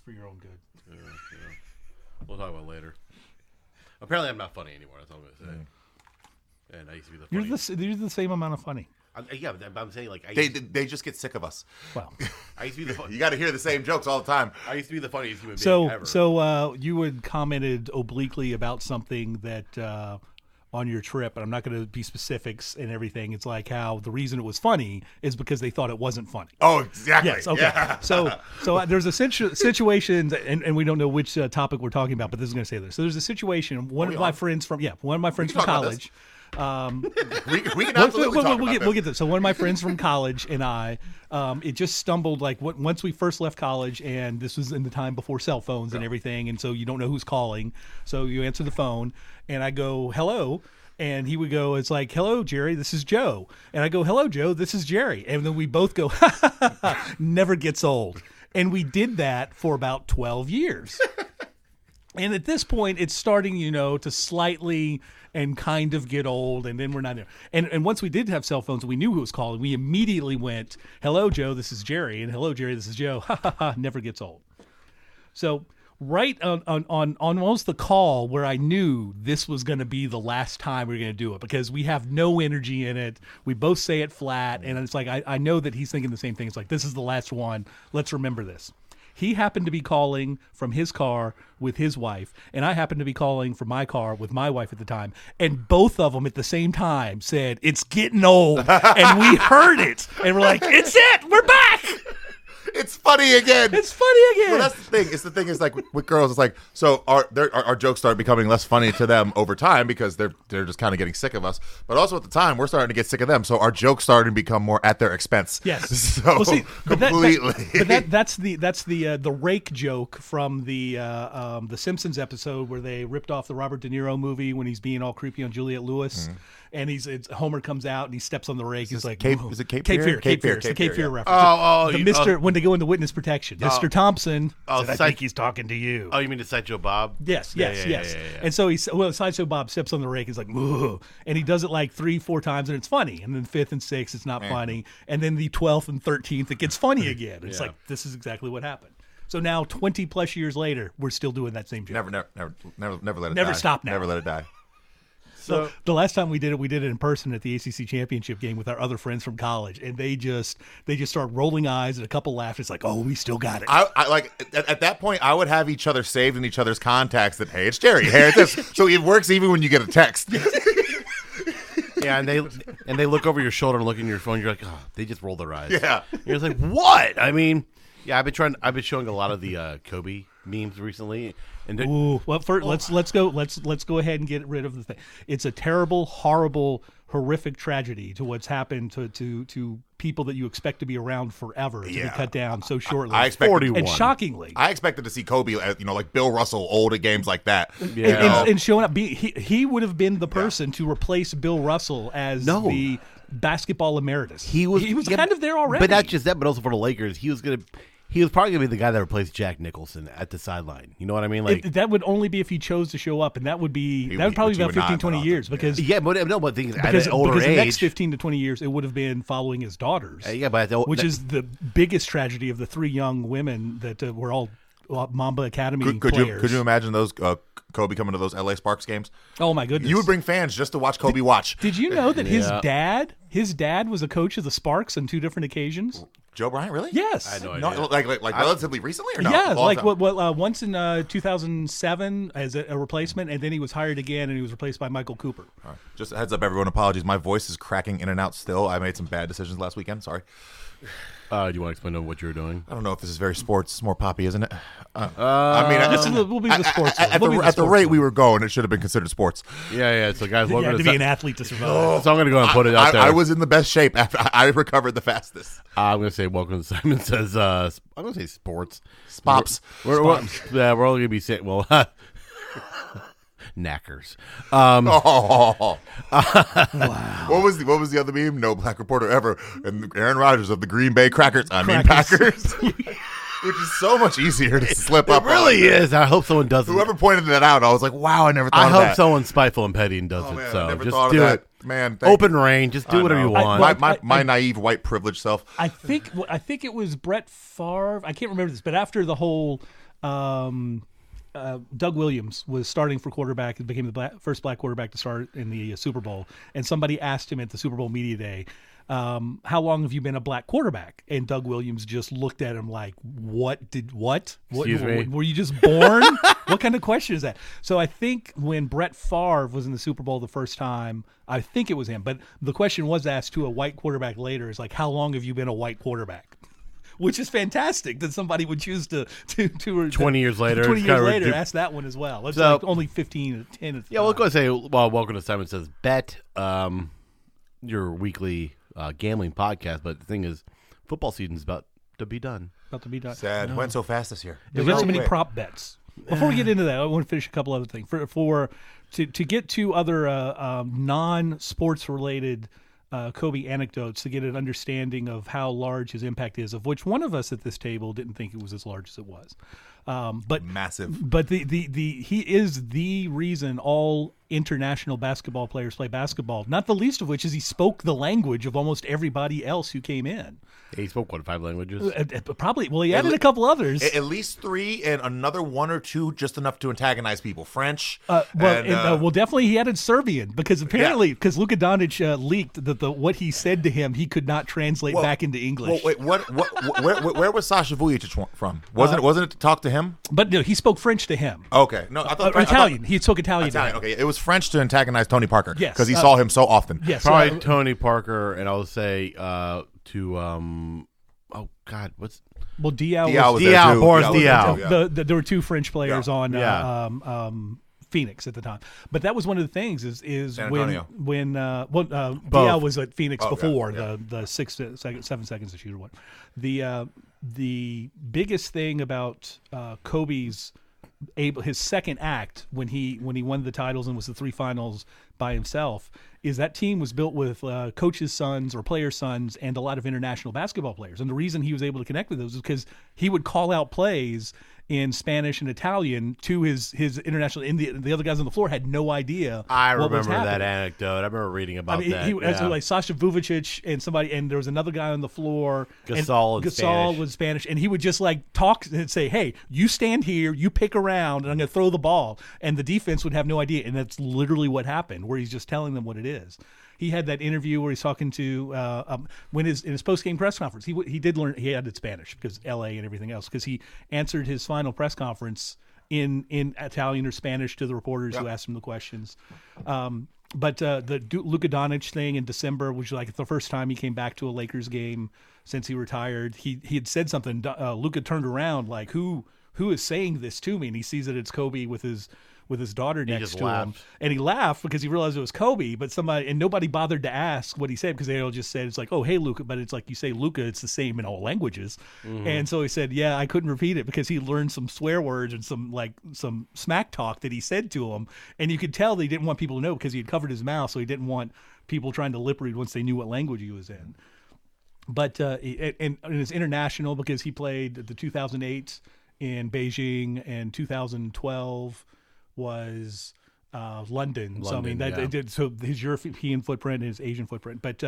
for your own good. Yeah. We'll talk about it later. Apparently, I'm not funny anymore. That's all I'm going to say. And I used to be the funny. You're the same amount of funny. Yeah, but I'm saying like they just get sick of us. Well, I used to be the You got to hear the same jokes all the time. I used to be the funniest human being ever. So you had commented obliquely about something that on your trip, and I'm not going to be specifics and everything. It's like how the reason it was funny is because they thought it wasn't funny. Oh, exactly. Yes. Okay. Yeah. So there's a situation, and we don't know which topic we're talking about, but this is going to say this. So there's a situation. One of my friends from college. We can absolutely talk about we'll get this. So one of my friends from college and I, it just stumbled once we first left college, and this was in the time before cell phones and everything, and so you don't know who's calling, so you answer the phone, and I go hello, and he would go, it's like, hello Jerry, this is Joe, and I go, hello Joe, this is Jerry, and then we both go, never gets old, and we did that for about 12 years. And at this point, it's starting, to slightly and kind of get old, and then we're not there. And once we did have cell phones, we knew who was calling. We immediately went, hello, Joe, this is Jerry, and hello, Jerry, this is Joe. Ha, ha, ha, never gets old. So right on almost the call where I knew this was going to be the last time we were going to do it, because we have no energy in it. We both say it flat, and it's like I know that he's thinking the same thing. It's like, this is the last one. Let's remember this. He happened to be calling from his car with his wife, and I happened to be calling from my car with my wife at the time, and both of them at the same time said, it's getting old, and we heard it, and we're like, it's it, we're back! It's funny again. It's funny again. Well, that's the thing. The thing is, like with girls, it's like, so our jokes start becoming less funny to them over time because they're just kind of getting sick of us. But also at the time, we're starting to get sick of them, so our jokes starting to become more at their expense. Yes. So well, see, completely. That's the rake joke from the Simpsons episode where they ripped off the Robert De Niro movie when he's being all creepy on Juliette Lewis. Mm-hmm. And Homer comes out and he steps on the rake. He's like, is it Cape Fear? Cape Fear. It's the Cape Fear Oh, reference. When they go into witness protection. Mr. Thompson said, I think he's talking to you. Oh, you mean the Sideshow Bob? Yes. Yeah. And so Sideshow Bob steps on the rake. He's like, ugh. And he does it like 3-4 times, and it's funny. And then 5th and 6th, it's not funny. And then the 12th and 13th, it gets funny again. It's like, this is exactly what happened. So now, 20 plus years later, we're still doing that same joke. Never let it die. Never stop now. Never let it die. So the last time we did it in person at the ACC championship game with our other friends from college, and they just start rolling eyes and a couple laughs. It's like, oh, we still got it. I like at that point, I would have each other saved in each other's contacts that, hey, it's Jerry, hey, it's this. So it works even when you get a text. Yeah, and they look over your shoulder and look in your phone. You're like, oh, they just roll their eyes. Yeah, you're just like, what? I mean, yeah, I've been showing a lot of the Kobe memes recently. And let's go ahead and get rid of the thing. It's a terrible, horrible, horrific tragedy to what's happened to people that you expect to be around forever to be cut down so shortly. I expected 41. And shockingly, I expected to see Kobe, like Bill Russell, old at games like that. Yeah. And showing up, he would have been the person to replace Bill Russell as the basketball emeritus. He was kind of there already. But not just that, but also for the Lakers, he was probably going to be the guy that replaced Jack Nicholson at the sideline. You know what I mean? Like that would only be if he chose to show up, and that would probably be about 15, 20 years. Because but things at an older age. The next 15 to 20 years, it would have been following his daughters. Which is the biggest tragedy of the 3 young women that were all Mamba Academy players. Could you imagine those Kobe coming to those LA Sparks games? Oh my goodness! You would bring fans just to watch Kobe watch. Did you know that his dad was a coach of the Sparks on 2 different occasions? Joe Bryant, really? Yes. I had no idea. Like relatively recently, or no? Yeah, like once in 2007 as a replacement, and then he was hired again, and he was replaced by Michael Cooper. All right. Just a heads up, everyone. Apologies, my voice is cracking in and out still. I made some bad decisions last weekend. Sorry. Do you want to explain what you were doing? I don't know if this is very sports. It's more poppy, isn't it? We'll be the sports. At the rate we were going, it should have been considered sports. Yeah. So guys, you had to be an athlete to survive. So I'm going to go and put it out there. I was in the best shape after I recovered the fastest. I'm going to say welcome to Simon Says. I'm going to say sports. Spops. We're only going to be saying knackers. Wow. What was the other meme? No black reporter ever. And Aaron Rodgers of the Green Bay Packers. Packers. Which is so much easier to slip up. It really is. I hope someone does it. Whoever pointed that out, I was like, wow, I never thought of that. I hope someone's spiteful and petty and does it. Man, so I never just thought do of it. That. Man, open reign. Just do whatever you want. My naive white privileged self. I think it was Brett Favre. I can't remember this, but after the whole Doug Williams was starting for quarterback and became the first black quarterback to start in the Super Bowl. And somebody asked him at the Super Bowl media day, how long have you been a black quarterback? And Doug Williams just looked at him like, what? Excuse me? Were you just born? What kind of question is that? So I think when Brett Favre was in the Super Bowl the first time, I think it was him. But the question was asked to a white quarterback later, is like, how long have you been a white quarterback? Which is fantastic that somebody would choose to 20 years later. 20 years later, ask that one as well. It's like only 15 or 10 at the Yeah, time. we'll go and say, well, welcome to Simon Says Bet, your weekly gambling podcast. But the thing is, football season's about to be done. Sad. Went so fast this year. There's not so many prop bets. Before we get into that, I want to finish a couple other things. To get to other non-sports related Kobe anecdotes to get an understanding of how large his impact is, of which one of us at this table didn't think it was as large as it was. But massive. But he is the reason all international basketball players play basketball. Not the least of which is he spoke the language of almost everybody else who came in. Yeah, he spoke, 5 languages? Probably. Well, he added a couple others. At least 3, and another 1 or 2, just enough to antagonize people. French. Well, definitely he added Serbian because apparently, because Luka Doncic leaked that what he said to him, he could not translate back into English. Well, wait, where was Sasha Vujic from? Wasn't it to talk to him? But no, he spoke French to him. Okay, no, I thought Italian. He spoke Italian. Italian. Okay, it was French to antagonize Tony Parker. Yes, because he saw him so often. Yes, probably Tony Parker, and I'll say oh God, what's Diao was Diao, there too. Boris Diao. There were 2 French players on Phoenix at the time, but that was one of the things is San when Antonio. Diao was at Phoenix before yeah. the 7 seconds to shoot or what. The biggest thing about Kobe's his second act when he won the titles and was the 3 finals by himself is that team was built with coaches' sons or players' sons and a lot of international basketball players. And the reason he was able to connect with those is because he would call out plays in Spanish and Italian to his international, and the other guys on the floor had no idea. I what was remember that happening. anecdote. I remember reading about that. He was like Sasha Vujic and somebody, and there was another guy on the floor. Gasol was Spanish, and he would just like talk and say, "Hey, you stand here, you pick around, and I'm going to throw the ball," and the defense would have no idea, and that's literally what happened, where he's just telling them what it is. He had that interview where he's talking to in his post-game press conference. He did learn he added Spanish because L.A. and everything else because he answered his final press conference in Italian or Spanish to the reporters who asked him the questions. But the Luka Doncic thing in December was like the first time he came back to a Lakers game since he retired. He had said something. Luka turned around like, who is saying this to me? And he sees that it's Kobe with his daughter next to him, and he laughed because he realized it was Kobe. But nobody bothered to ask what he said because they all just said it's like, oh hey Luka, but it's like you say Luka, it's the same in all languages. Mm-hmm. And so he said, yeah, I couldn't repeat it because he learned some swear words and some smack talk that he said to him, and you could tell that he didn't want people to know because he had covered his mouth, so he didn't want people trying to lip read once they knew what language he was in. But and it's international because he played the 2008 in Beijing and 2012. Was London. So I mean that it did. So his European footprint and his Asian footprint. But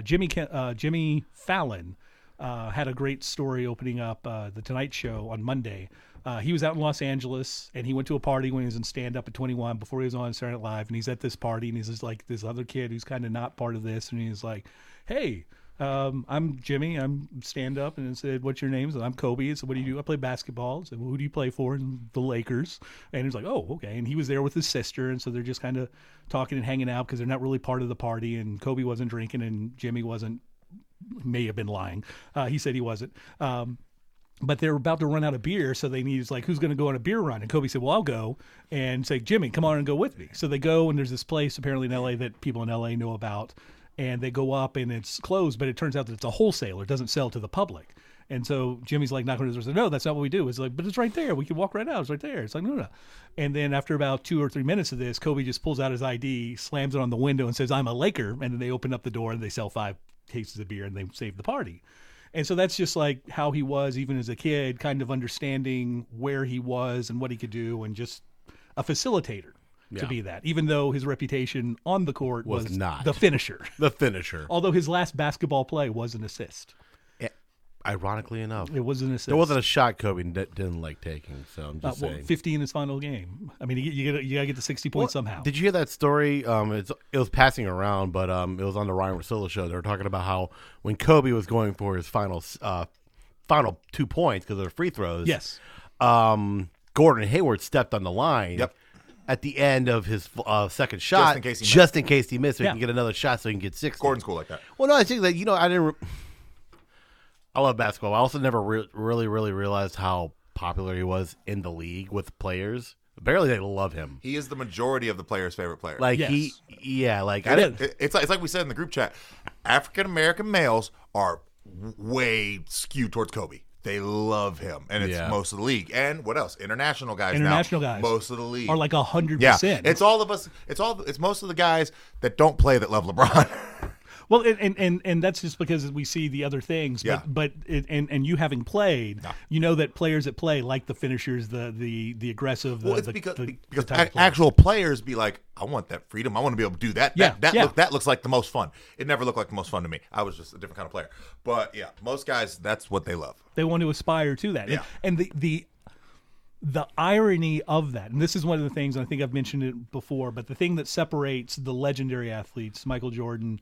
Jimmy Fallon had a great story opening up the Tonight Show on Monday. He was out in Los Angeles and he went to a party when he was in stand up at 21 before he was on Saturday Night Live, and he's at this party and he's just like this other kid who's kind of not part of this, and he's like, hey. I'm Jimmy. I'm stand up, and it said, "What's your name?" So I'm Kobe. So what do you do? I play basketball. I said, well, who do you play for? And the Lakers. And he's like, "Oh, okay." And he was there with his sister, and so they're just kind of talking and hanging out because they're not really part of the party. And Kobe wasn't drinking, and Jimmy wasn't. May have been lying. He said he wasn't. But they're about to run out of beer, so he's like, who's going to go on a beer run? And Kobe said, well, I'll go. And say, Jimmy, come on and go with me. So they go, and there's this place apparently in L.A. that people in L.A. know about. And they go up and it's closed, but it turns out that it's a wholesaler. It doesn't sell to the public. And so Jimmy's like knocking on the door. No, that's not what we do. It's like, but it's right there. We can walk right out. It's right there. It's like, no. And then after about 2 or 3 minutes of this, Kobe just pulls out his ID, slams it on the window and says, I'm a Laker. And then they open up the door and they sell 5 cases of beer and they save the party. And so that's just like how he was even as a kid, kind of understanding where he was and what he could do and just a facilitator. To be that, even though his reputation on the court was not the finisher. The finisher. Although his last basketball play was an assist. Ironically enough, It was an assist. there wasn't a shot Kobe didn't like taking. So I'm just saying. 50 in his final game. I mean, you got to get to 60 points somehow. Did you hear that story? It was passing around, but it was on the Ryan Russillo show. They were talking about how when Kobe was going for his final 2 points because of the free throws. Yes. Gordon Hayward stepped on the line. Yep. At the end of his second shot, in case he just in case he missed, so Yeah. he can get another shot, so he can get 60. Gordon's cool like that. Well, no, I think that I didn't. I love basketball. I also never really realized how popular he was in the league with players. Apparently, they love him. He is the majority of the players' favorite player. Like Yes. I didn't. It's like we said in the group chat. African American males are way skewed towards Kobe. They love him, and it's most of the league. And what else? International guys. International now, guys most of the league are like 100%. Yeah, it's all of us. It's most of the guys that don't play that love LeBron. Well, and that's just because we see the other things. Yeah. But you having played, you know that players that play like the finishers, the aggressive. Well, it's the because type of player. actual players be like, I want that freedom. I want to be able to do that. Yeah, That looks like the most fun. It never looked like the most fun to me. I was just a different kind of player. But yeah, most guys, that's what they love. They want to aspire to that. Yeah. And the irony of that, and this is one of the things, and I think I've mentioned it before, but the thing that separates the legendary athletes, Michael Jordan,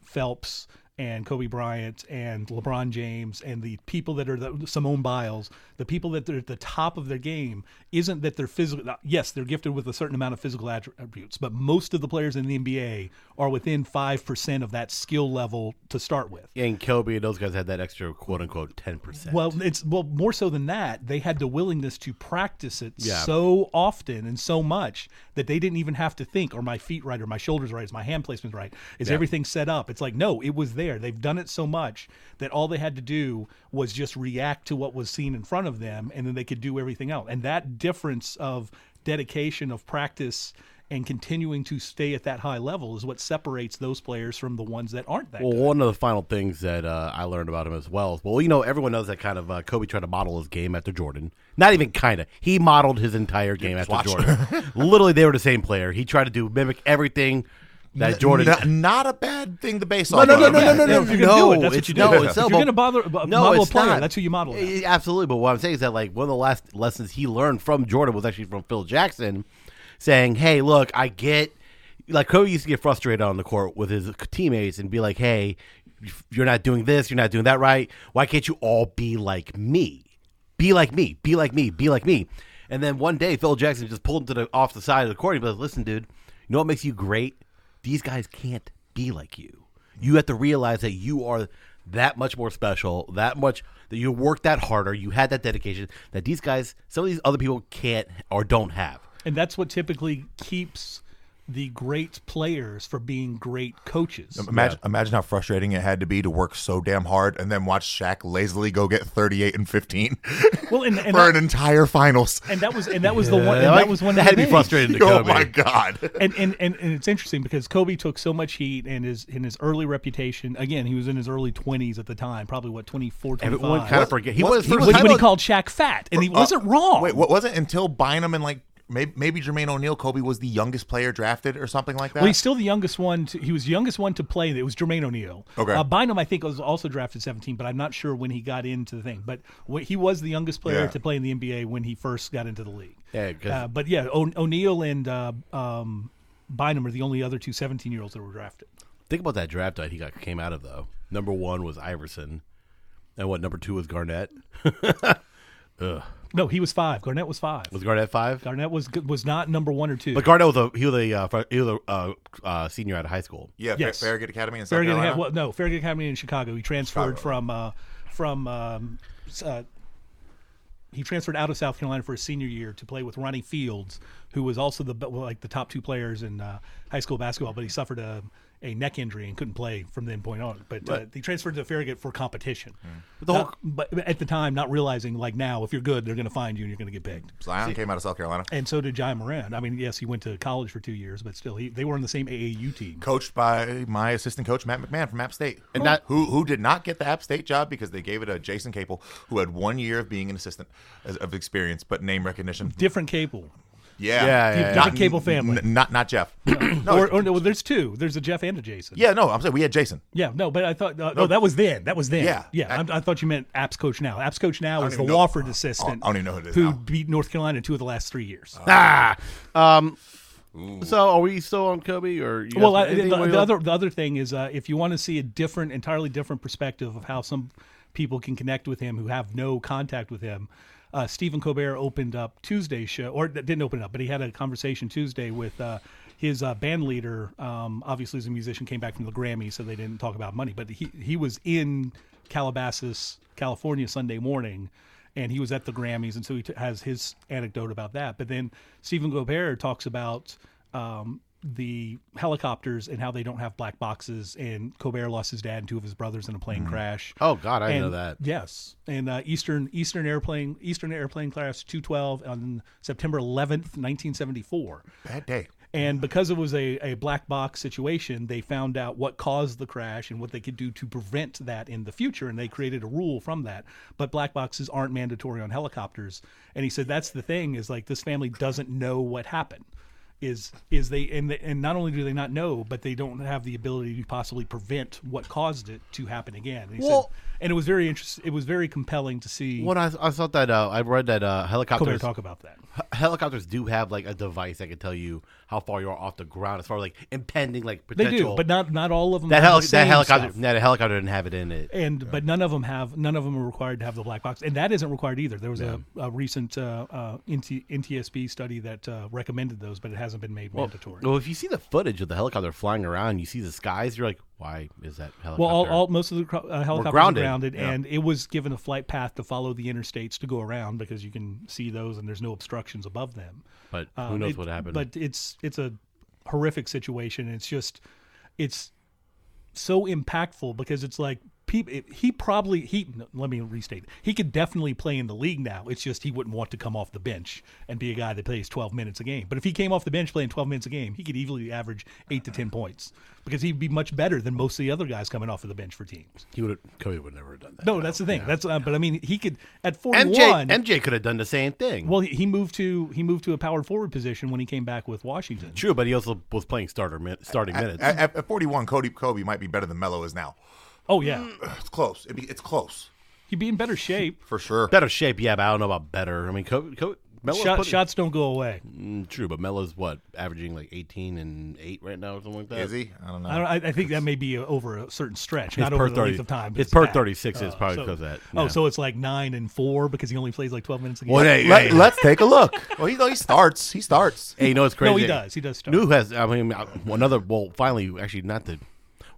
Phelps, and Kobe Bryant, and LeBron James, and the people that are Simone Biles, the people that are at the top of their game, isn't that they're physical. Yes, they're gifted with a certain amount of physical attributes, but most of the players in the NBA are within 5% of that skill level to start with. And Kobe and those guys had that extra quote unquote 10%. Well, more so than that. They had the willingness to practice it Yeah. so often and so much that they didn't even have to think, are my feet right, or my shoulders right, is my hand placement right, is everything set up? It's like, no, it was there. They've done it so much that all they had to do was just react to what was seen in front of them, and then they could do everything else. And that difference of dedication, of practice, and continuing to stay at that high level is what separates those players from the ones that aren't that Well, good. one of the final things that I learned about him as well is, everyone knows that kind of Kobe tried to model his game after Jordan. Not even kind of. He modeled his entire game after Jordan. Literally, they were the same player. He tried to mimic everything that Jordan. Not a bad thing to base No, off. no, of. no, no, no, no, No, no, if you're gonna do it, that's what you do. no, If it's you're not. going to model a player, not. that's who you model it. Absolutely, but what I'm saying is that one of the last lessons he learned from Jordan was actually from Phil Jackson, saying, "Hey, look, I get." Like Kobe used to get frustrated on the court with his teammates and be like, "Hey, you're not doing this, you're not doing that right. Why can't you all be like me? Be like me. Be like me. Be like me." And then one day, Phil Jackson just pulled him off the side of the court and be like, "Listen, dude, you know what makes you great? These guys can't be like you. You have to realize that you are that much more special, that you work that harder, you had that dedication that these guys, some of these other people can't or don't have." And that's what typically keeps the great players for being great coaches. Imagine how frustrating it had to be to work so damn hard and then watch Shaq lazily go get 38 and 15 Well, and for an entire finals. and that was the one. And that was one. That of had the to be things. frustrating to Oh Kobe. my God. And it's interesting because Kobe took so much heat in his early reputation. Again, he was in his early 20s at the time, probably 24, 25. Everyone kind of forget. He What- was he first was- when time he on- called Shaq fat, and he wasn't wrong. Wait, what was it until Bynum and like maybe Jermaine O'Neal, Kobe was the youngest player drafted or something like that? Well, he's still the youngest one. He was the youngest one to play. It was Jermaine O'Neal. Okay. Bynum, I think, was also drafted 17, but I'm not sure when he got into the thing. But he was the youngest player Yeah. to play in the NBA when he first got into the league. Yeah, 'cause- But yeah, O'Neal and Bynum are the only other two 17-year-olds that were drafted. Think about that draft that he came out of, though. Number 1 was Iverson. And number 2 was Garnett? Ugh. No, he was 5. Garnett was 5. Was Garnett 5? Garnett was not number 1 or 2. But Garnett was a senior out of high school. Yeah, Yes. Farragut Academy in South Farragut Carolina. Farragut Academy in Chicago. He transferred he transferred out of South Carolina for his senior year to play with Ronnie Fields, who was also the top 2 players in high school basketball, but he suffered a neck injury and couldn't play from then point on. But he transferred to Farragut for competition. But at the time, not realizing, like now, if you're good, they're going to find you and you're going to get picked. Zion came out of South Carolina. And so did John Moran. I mean, yes, he went to college for 2 years, but still, they were on the same AAU team. Coached by my assistant coach, Matt McMahon from App State. And who did not get the App State job because they gave it to Jason Capel, who had 1 year of being an assistant of experience, but name recognition. Different Capel. Yeah. Different cable family. Not Jeff. No, there's two. There's a Jeff and a Jason. Yeah, no, I'm saying we had Jason. Yeah, no, but I thought no, that was then. Yeah. I thought you meant Apps coach now. Apps coach now is the even know- Wofford assistant. I don't even know who it is who now. beat North Carolina in 2 of the last 3 years. So are we still on Kobe or? You Well, guys- anything we- the other thing is if you want to see a entirely different perspective of how some people can connect with him who have no contact with him, Stephen Colbert opened up Tuesday's show, or didn't open up, but he had a conversation Tuesday with his band leader. Obviously, as a musician, came back from the Grammy, so they didn't talk about money. But he was in Calabasas, California, Sunday morning. And he was at the Grammys, and so he has his anecdote about that. But then Stephen Colbert talks about the helicopters and how they don't have black boxes. And Colbert lost his dad and 2 of his brothers in a plane crash. Oh God, I didn't know that. Yes, and Eastern Airplane Class 212 on September 11th, 1974. Bad day. And because it was a black box situation, they found out what caused the crash and what they could do to prevent that in the future. And they created a rule from that. But black boxes aren't mandatory on helicopters. And he said that's the thing is like this family doesn't know what happened. Is they and not only do they not know, but they don't have the ability to possibly prevent what caused it to happen again. And he said, and it was very interesting. It was very compelling to see. What I thought that I read that helicopters Colbert talk about that. Helicopters do have like a device that can tell you how far you are off the ground as far as like impending like potential. They do, but not all of them. That have the same helicopter, stuff. that helicopter didn't have it in it. But none of them are required to have the black box, and that isn't required either. There was a recent NTSB study that recommended those, but it hasn't been made mandatory. Well, if you see the footage of the helicopter flying around, you see the skies. You're like, why is that helicopter? Well, most of the helicopters grounded. are grounded, and it was given a flight path to follow the interstates to go around because you can see those, and there's no obstructions above them. But who knows what happened? But it's a horrific situation. It's so impactful because it's like let me restate. He could definitely play in the league now. It's just he wouldn't want to come off the bench and be a guy that plays 12 minutes a game. But if he came off the bench playing 12 minutes a game, he could easily average 8 to 10 points because he'd be much better than most of the other guys coming off of the bench for teams. Kobe would never have done that. No, that's the thing. That's but I mean, he could at 41. MJ could have done the same thing. Well, he moved to a power forward position when he came back with Washington. True, but he also was playing starting minutes. At 41, Kobe might be better than Melo is now. Oh yeah, It's close. It's close he'd be in better shape. for sure. Better shape, yeah, but I don't know about better. I mean, Melo's Shots don't go away. True, but Melo's averaging like 18 and 8 right now or something like that. Is he? I don't know. I think that may be over a certain stretch, not over the length of time. But His it's per bad. 36 is probably because of that. Oh, Yeah. so it's like 9 and 4 because he only plays like 12 minutes a game. Well, hey, Let's take a look. Well, he starts. He starts. hey, you know what's crazy? No, he does. He does start. New has, I mean, another, well, finally, actually, not the.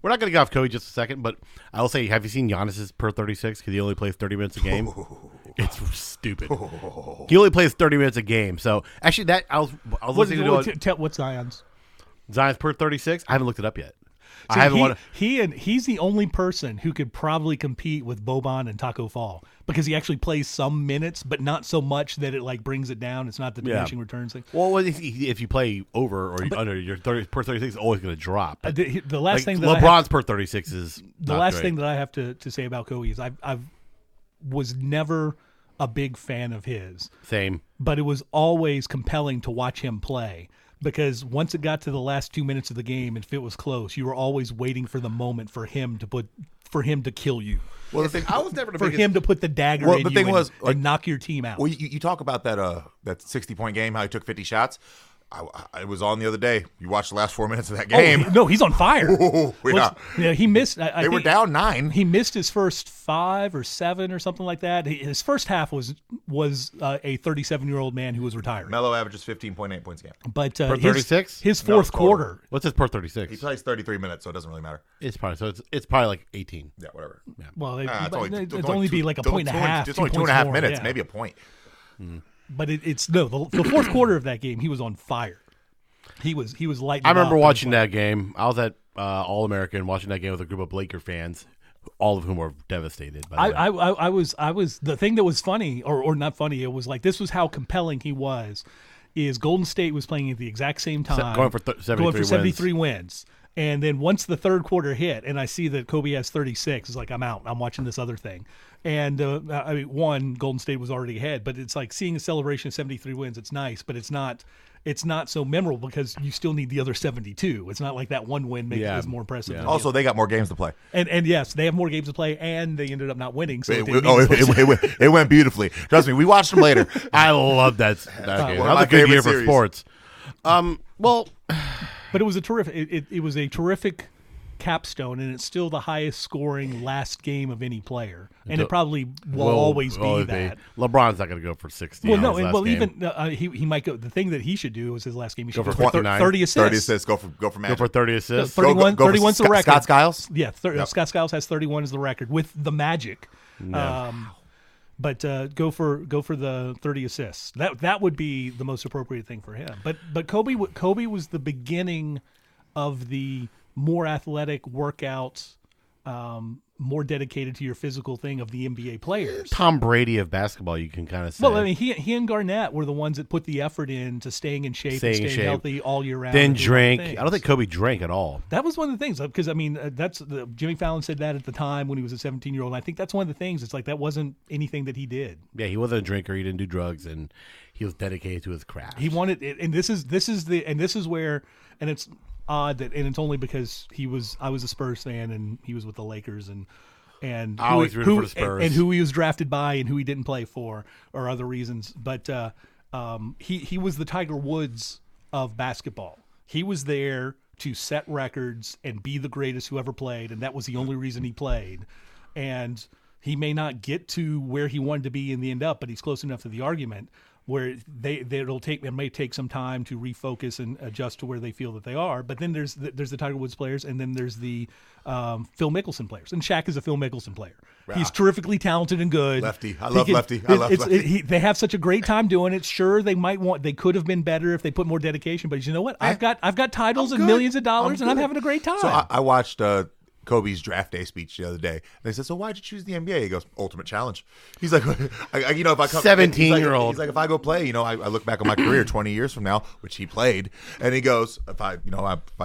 We're not going to get off Kobe just a second, but I will say, have you seen Giannis's per 36? Because he only plays 30 minutes a game. It's stupid. He only plays 30 minutes a game. So, actually, that I was listening to what's Zion's? Zion's per 36. I haven't looked it up yet. So I haven't he's the only person who could probably compete with Boban and Taco Fall because he actually plays some minutes, but not so much that it like brings it down. It's not the diminishing returns thing. Well, if you play over or under, your per 36 is always going to drop. The last thing that LeBron's per 36 is the last thing that I have to say about Kobe is I was never a big fan of his. Same. But it was always compelling to watch him play. Because once it got to the last 2 minutes of the game, and if it was close, you were always waiting for the moment for him to kill you. Well, the thing I was never the For biggest, him to put the dagger Well, in the you thing and, was, like- and knock your team out. Well, you talk about that 60-point game, how he took 50 shots. I was on the other day. You watched the last 4 minutes of that game. No, he's on fire. Yeah. He missed. They were down 9. He missed his first 5 or 7 or something like that. His first half was a 37-year-old man who was retiring. Melo averages 15.8 points a game. But per 36? his No, fourth total. quarter. What's his per 36? He plays 33 minutes, so it doesn't really matter. It's probably like 18. Yeah, whatever. Well, it'd It's only be like a point and a half. It's only 2.5 minutes, maybe a point. But the fourth quarter of that game, he was on fire. He was lighting. I remember up watching that game. I was at All American watching that game with a group of Laker fans, all of whom were devastated. By the way. I was the thing that was funny or not funny. It was like this was how compelling he was. Is Golden State was playing at the exact same time, going for 73 wins. And then once the third quarter hit, and I see that Kobe has 36, it's like I'm out. I'm watching this other thing. And I mean, Golden State was already ahead, but it's like seeing a celebration of 73 wins. It's nice, but it's not so memorable because you still need the other 72. It's not like that one win makes it more impressive. Yeah. Also, they got more games to play. And yes, they have more games to play, and they ended up not winning. So it went beautifully. Trust me, we watched them later. I love that game. That one of was my a good year favorite for sports. Well, but it was a terrific. It was a terrific capstone, and it's still the highest scoring last game of any player, and it probably will always be that. LeBron's not going to go for 60. Well, no, on his and last game. even he might go. The thing that he should do is his last game. He should Go go for for 29. 30 assists. 30 assists. Go for Magic. Go for 30 assists. 31. Go for 31's the record. Scott Skiles. Yeah, Yep. Scott Skiles has 31 as the record with the Magic. But go for the 30 assists. That would be the most appropriate thing for him. But Kobe was the beginning of the more athletic workouts, more dedicated to your physical thing of the NBA players. Tom Brady of basketball, you can kind of say. Well, I mean, he and Garnett were the ones that put the effort into staying in shape and staying healthy all year round. Then drink. I don't think Kobe drank at all. That was one of the things, because I mean, Jimmy Fallon said that at the time when he was a 17-year-old. And I think that's one of the things. It's like that wasn't anything that he did. Yeah, he wasn't a drinker. He didn't do drugs, and he was dedicated to his craft. He wanted it, and this is where, and it's odd that, and it's only because I was a Spurs fan and he was with the Lakers, and I always rooted for the Spurs, and who he was drafted by and who he didn't play for or other reasons. But he was the Tiger Woods of basketball. He was there to set records and be the greatest who ever played, and that was the only reason he played. And he may not get to where he wanted to be in the end up, but he's close enough to the argument where it may take some time to refocus and adjust to where they feel that they are. But then there's the Tiger Woods players, and then there's the Phil Mickelson players. And Shaq is a Phil Mickelson player. Wow. He's terrifically talented and good. Lefty. I love Lefty. They have such a great time doing it. Sure, they could have been better if they put more dedication. But you know what? I've got titles and millions of dollars, and I'm having a great time. So I watched Kobe's draft day speech the other day. And they said, "So why'd you choose the NBA?" He goes, "Ultimate challenge." He's like, if I come 17-year-old. He's like, if I go play, I look back on my career 20 years from now, which he played, and he goes, if I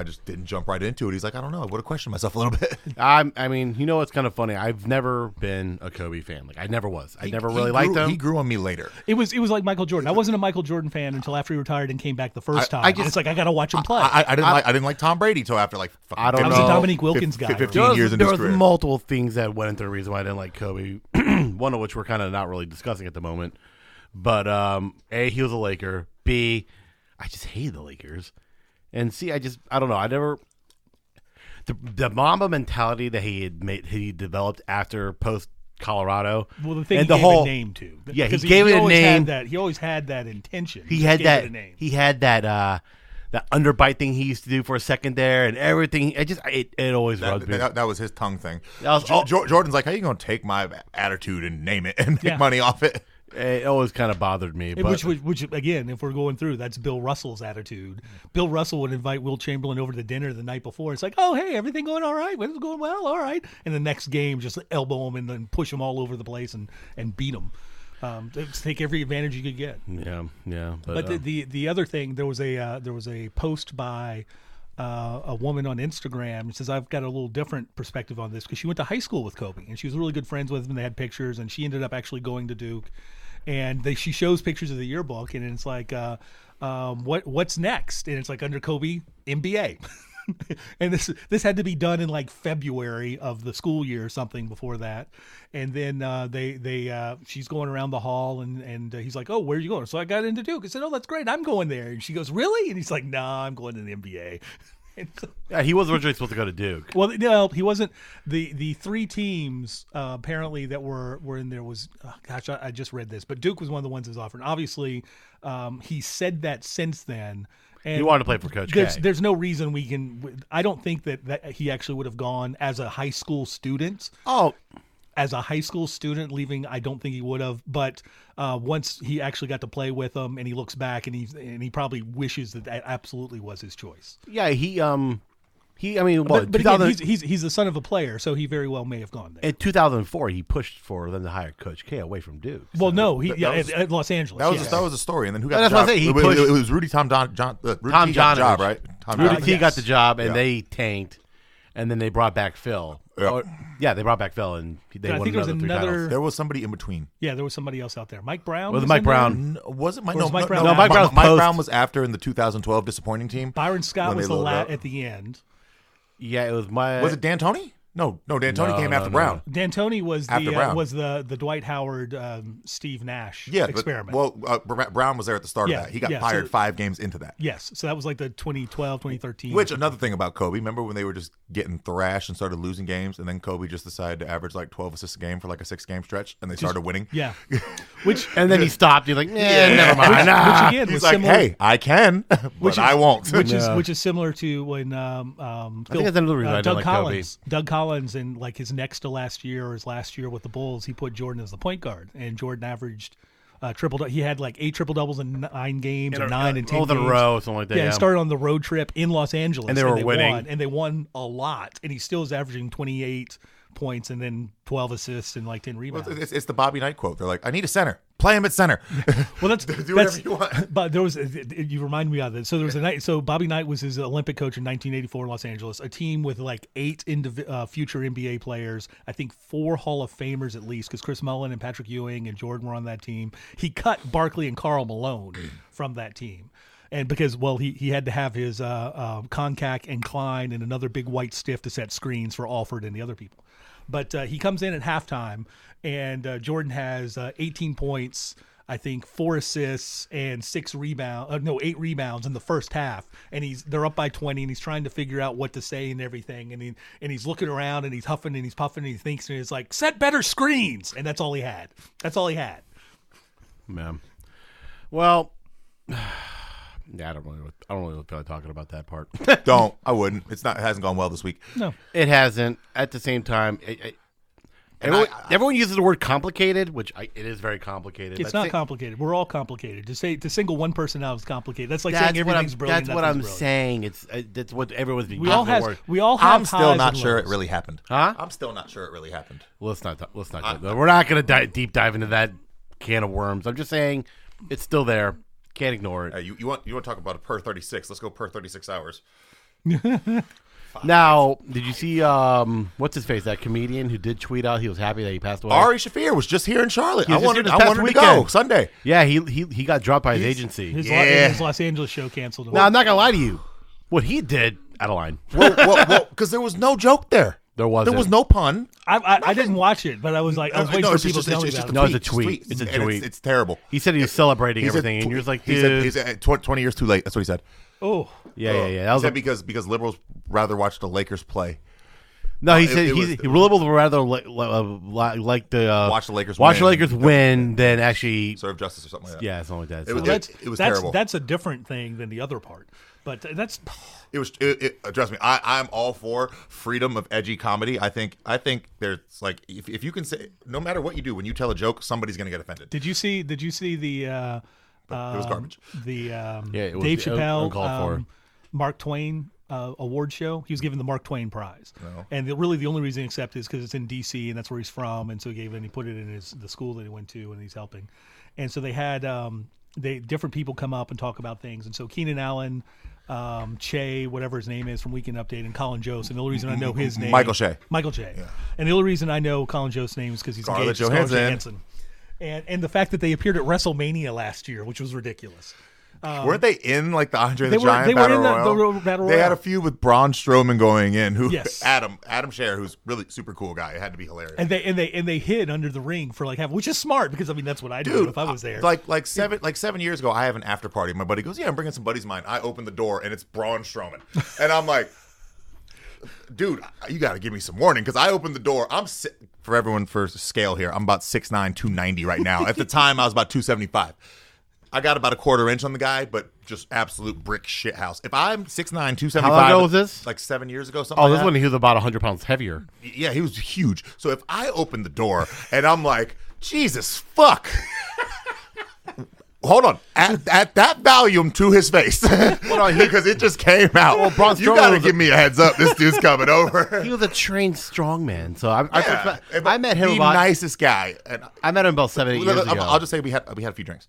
just didn't jump right into it, he's like, I don't know, I would have questioned myself a little bit. I mean, it's kind of funny. I've never been a Kobe fan. Like, I never was. I never really liked him. He grew on me later. It was like Michael Jordan. I wasn't a Michael Jordan fan until after he retired and came back the first time. It's like I got to watch him play. I didn't like Tom Brady until after I don't know. I was a Dominique Wilkins guy. 15 years into his career. Multiple things that went into the reason why I didn't like Kobe. One of which we're kind of not really discussing at the moment. But A, he was a Laker. B, I just hated the Lakers. And C, I don't know. I never the Mamba mentality that he developed after post Colorado. Well, the thing he gave a name to. Yeah, he gave it a name. He always had that intention. He had that that underbite thing he used to do for a second there, and everything. It always rubbed me. That was his tongue thing. Jordan's like, how are you going to take my attitude and name it and make money off it? It always kind of bothered me. But which again, if we're going through, that's Bill Russell's attitude. Bill Russell would invite Will Chamberlain over to dinner the night before. It's like, oh, hey, everything going all right? It's going well, all right. And the next game, just elbow him and then push him all over the place and beat him. Take every advantage you could get. Yeah. But the other thing, there was a post by a woman on Instagram. It says, I've got a little different perspective on this because she went to high school with Kobe and she was really good friends with him. And they had pictures, and she ended up actually going to Duke. And she shows pictures of the yearbook, and it's like, what's next? And it's like, under Kobe, NBA. And this had to be done in like February of the school year or something before that. And then she's going around the hall, and he's like, oh, where are you going? So I got into Duke. I said, oh, that's great, I'm going there. And she goes, really? And he's like, nah, I'm going to the NBA. Yeah, he was originally supposed to go to Duke. Well, no, he wasn't. The three teams apparently that were in there was, I just read this, but Duke was one of the ones that was offered. Obviously, he said that since then. And he wanted to play for Coach K. There's no reason we can. I don't think that he actually would have gone as a high school student. Oh. As a high school student leaving, I don't think he would have. But once he actually got to play with them, and he looks back, and he probably wishes that absolutely was his choice. Yeah, but again, he's the son of a player, so he very well may have gone there. In 2004, he pushed for them to hire Coach K away from Duke. Well, no, at Los Angeles. That was a story, and then who got that's the job? What I say. He pushed, it was Rudy Tom John's job, right? Rudy T Yes. got the job, and Yeah. they tanked, and then they brought back Phil. Yeah. They brought back Phil, and they I won think there was another 3 another- titles. There was somebody in between. Yeah, there was somebody else out there. Mike Brown. Was it was Mike in there? Brown? Was it Mike? Or was Mike Brown no, after? Mike Brown was Mike post. Brown was after in the 2012 disappointing team. Byron Scott When was they the loaded up. at the end. Yeah, it was my. Was it D'Antoni? No, D'Antoni came after Brown. D'Antoni was After the Brown. the Dwight Howard Steve Nash Yeah, experiment. Brown was there at the start Yeah, of that. He got yeah, fired so- 5 games into that. Yes, so that was like the 2012, 2013. Which another thing about Kobe, remember when they were just getting thrashed and started losing games, and then Kobe just decided to average like 12 assists a game for like a 6-game stretch, and they started winning. Yeah, which And then he stopped. You're like, never mind. which again He's was like, similar. hey, I can, but I won't. Which is similar to when think that's another reason I didn't Doug like Collins. Doug Collins in like his next to last year or his last year with the Bulls, he put Jordan as the point guard, and Jordan averaged triple. He had like 8 triple doubles in 9 games, or 9 and 10 all in a games. row, something like that. Yeah, he started on the road trip in Los Angeles, And they were winning. won, and they won a lot, and he still is averaging 28 points and then 12 assists and like 10 rebounds. It's the Bobby Knight quote. They're like, I need a center. Play him at center. Well, that's Do whatever you want. But there was you remind me of it. So there was a night. So Bobby Knight was his Olympic coach in 1984 in Los Angeles. A team with like 8 future NBA players. I think 4 Hall of Famers at least, because Chris Mullin and Patrick Ewing and Jordan were on that team. He cut Barkley and Karl Malone from that team. And because, well, he had to have his Concac and Klein and another big white stiff to set screens for Alford and the other people. But he comes in at halftime, and Jordan has 18 points, I think 4 assists and 8 rebounds in the first half. And they're up by 20, and he's trying to figure out what to say and everything. And he's looking around, and he's huffing and he's puffing, and he thinks, and he's like, set better screens. And that's all he had. That's all he had. Man. Well, yeah, I don't really feel like talking about that part. Don't. I wouldn't. It hasn't gone well this week. No. It hasn't. At the same time, everyone uses the word complicated, which it is very complicated. It's not complicated. We're all complicated. To single one person out is complicated. That's like saying everything's brilliant. That's what I'm brilliant. saying. That's what everyone's been We all using the have. word. We all have. I'm still highs not and sure lows. it really happened. Huh? I'm still not sure it really happened. Let's not. We're not going to deep dive into that can of worms. I'm just saying it's still there. Can't ignore it. You want to talk about a per 36? Let's go per 36 hours. Now, did you see what's his face? That comedian who did tweet out he was happy that he passed away. Ari Shafir was just here in Charlotte. He I was just wanted, here I this wanted past to go weekend. Sunday. Yeah, he got dropped by his agency. His Los Angeles show canceled. Now I'm not gonna lie to you. What he did out of line. Well, because there was no joke there. There wasn't. There was no pun. I didn't watch it, but I was like, I was waiting for people to tell me about it. No, it's a tweet. It's a And tweet. It's terrible. He said he was celebrating He said everything, and you're just like, he dude. said 20 years too late. That's what he said. Oh, Yeah. That He was said because liberals rather watch the Lakers play. no. He it said was- he liberals would rather like the Watch the Lakers watch win. the Lakers win than actually. Serve justice or something like that. Yeah, something like that. It was- So- it was terrible. That's a different thing than the other part. But that's It was. Trust me, I'm all for freedom of edgy comedy. I think there's like if you can say no matter what you do when you tell a joke, somebody's gonna get offended. Did you see the It was garbage. the it was Dave Chappelle uncalled for. Mark Twain award show? He was given the Mark Twain Prize, No. and really the only reason he accepted is because it's in D.C. and that's where he's from, and so he put it in the school that he went to, and he's helping. And so they had different people come up and talk about things, and so Keenan Allen, Che, whatever his name is from Weekend Update, and Colin Jost. And the only reason I know his name, Michael Che. And the only reason I know Colin Jost's name is because he's Scarlett engaged to Scarlett Johansson. Johansson. And the fact that they appeared at WrestleMania last year, which was ridiculous. Weren't they in like the Andre They the were- Giant they were Battle in the Royal? Battle They had Royal. a feud with Braun Strowman going in. Who? Yes. Adam Scher, who's really super cool guy. It had to be hilarious. And they hid under the ring for like half, which is smart because I mean that's what I'd do if I was there. Like 7 years ago, I have an after party. My buddy goes, "Yeah, I'm bringing some buddies of mine." I open the door and it's Braun Strowman, and I'm like, "Dude, you got to give me some warning," because I opened the door. For everyone for scale here, I'm about 6'9", 290 right now. At the time, I was about 275. I got about a quarter inch on the guy, but just absolute brick shit house. If I'm 6'9", 275, How long ago was this? Like 7 years ago, something. Oh, like this that. one he was about 100 pounds heavier. Yeah, he was huge. So if I open the door and I'm like, Jesus fuck, Hold on. At that volume to his face. Because it just came out. Well, Braun You Strowman got to was give me a heads up. This dude's coming over. He was a trained strongman, so I met him the about nicest guy. And I met him about 7-8 years ago. I'll just say we had a few drinks.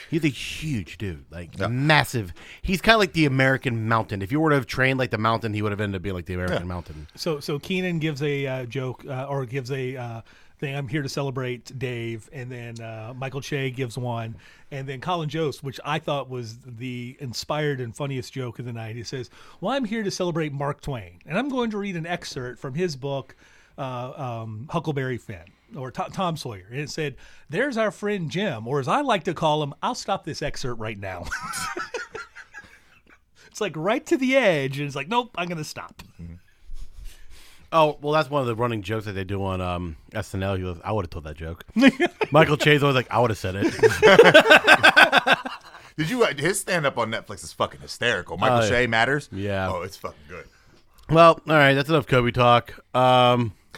He's a huge dude, like massive. He's kind of like the American Mountain. If you were to have trained like the Mountain, he would have ended up being like the American Mountain. So Keenan gives a joke or gives a thing. I'm here to celebrate Dave, and then Michael Che gives one, and then Colin Jost, which I thought was the inspired and funniest joke of the night. He says, "Well, I'm here to celebrate Mark Twain, and I'm going to read an excerpt from his book, Huckleberry Finn." Or Tom Sawyer. And it said, "There's our friend Jim," or as I like to call him, I'll stop this excerpt right now. It's like right to the edge, and it's like, nope, I'm going to stop. Oh, well, that's one of the running jokes that they do on SNL. He goes, I would have told that joke. Michael Che's always like, I would have said it. Did you? His stand-up on Netflix is fucking hysterical. Michael Che matters. Yeah. Oh, it's fucking good. Well, all right, that's enough Kobe talk.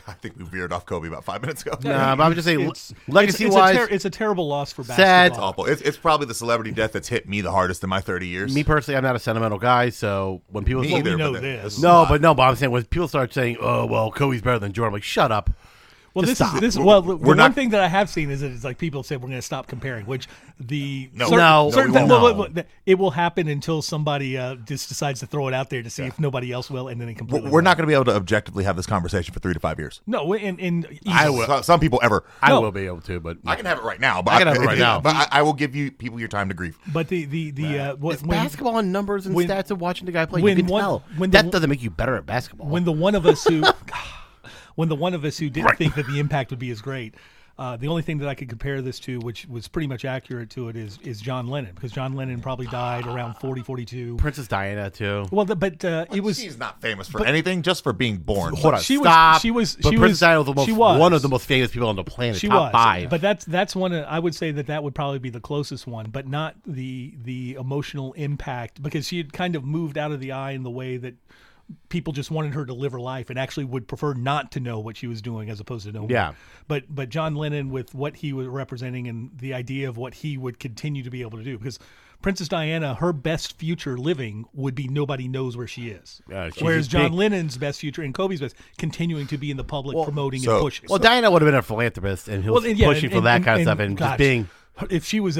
I think we veered off Kobe about 5 minutes ago. Nah, but I'm just saying, legacy-wise, it's a terrible loss for sad. basketball. It's awful. It's probably the celebrity death that's hit me the hardest in my 30 years. me personally, I'm not a sentimental guy, so when people Me either, we know but this. is a lot. but I'm saying when people start saying, "Oh, well, Kobe's better than Jordan," I'm like, shut up. Well, Just this stop. is well. The one not- thing that I have seen is that it's like people say we're going to stop comparing, which the No. No, certain we thing- won't. well, it will happen until somebody just decides to throw it out there to see if nobody else will, and then it completely. We're not going to be able to objectively have this conversation for 3 to 5 years. No, and I will. Some people ever. I No. will be able to, but I can have it right now. But I can have it right now. But I will give you people your time to grieve. But it's basketball and numbers and when- stats of watching the guy play. when You can one- tell. when the- That doesn't make you better at basketball. when the one of us who didn't think that the impact would be as great. The only thing that I could compare this to, which was pretty much accurate to it, is John Lennon, because John Lennon probably died around 40, 42. Princess Diana too. Well, it was. She's not famous for anything, just for being born. Hold on, she was- stop. she was- But she Princess was- Diana was, the most, she was. one of the most famous people on the planet. She top was, 5. but that's one. I would say that would probably be the closest one, but not the emotional impact, because she had kind of moved out of the eye in the way that people just wanted her to live her life and actually would prefer not to know what she was doing as opposed to knowing. Yeah. But John Lennon, with what he was representing and the idea of what he would continue to be able to do, because Princess Diana, her best future living would be nobody knows where she is. She's Whereas a John big- Lennon's best future and Kobe's best continuing to be in the public, promoting so- and pushing. Well, Diana would have been a philanthropist, and he was pushing for that kind of stuff, and just gosh, being. If she was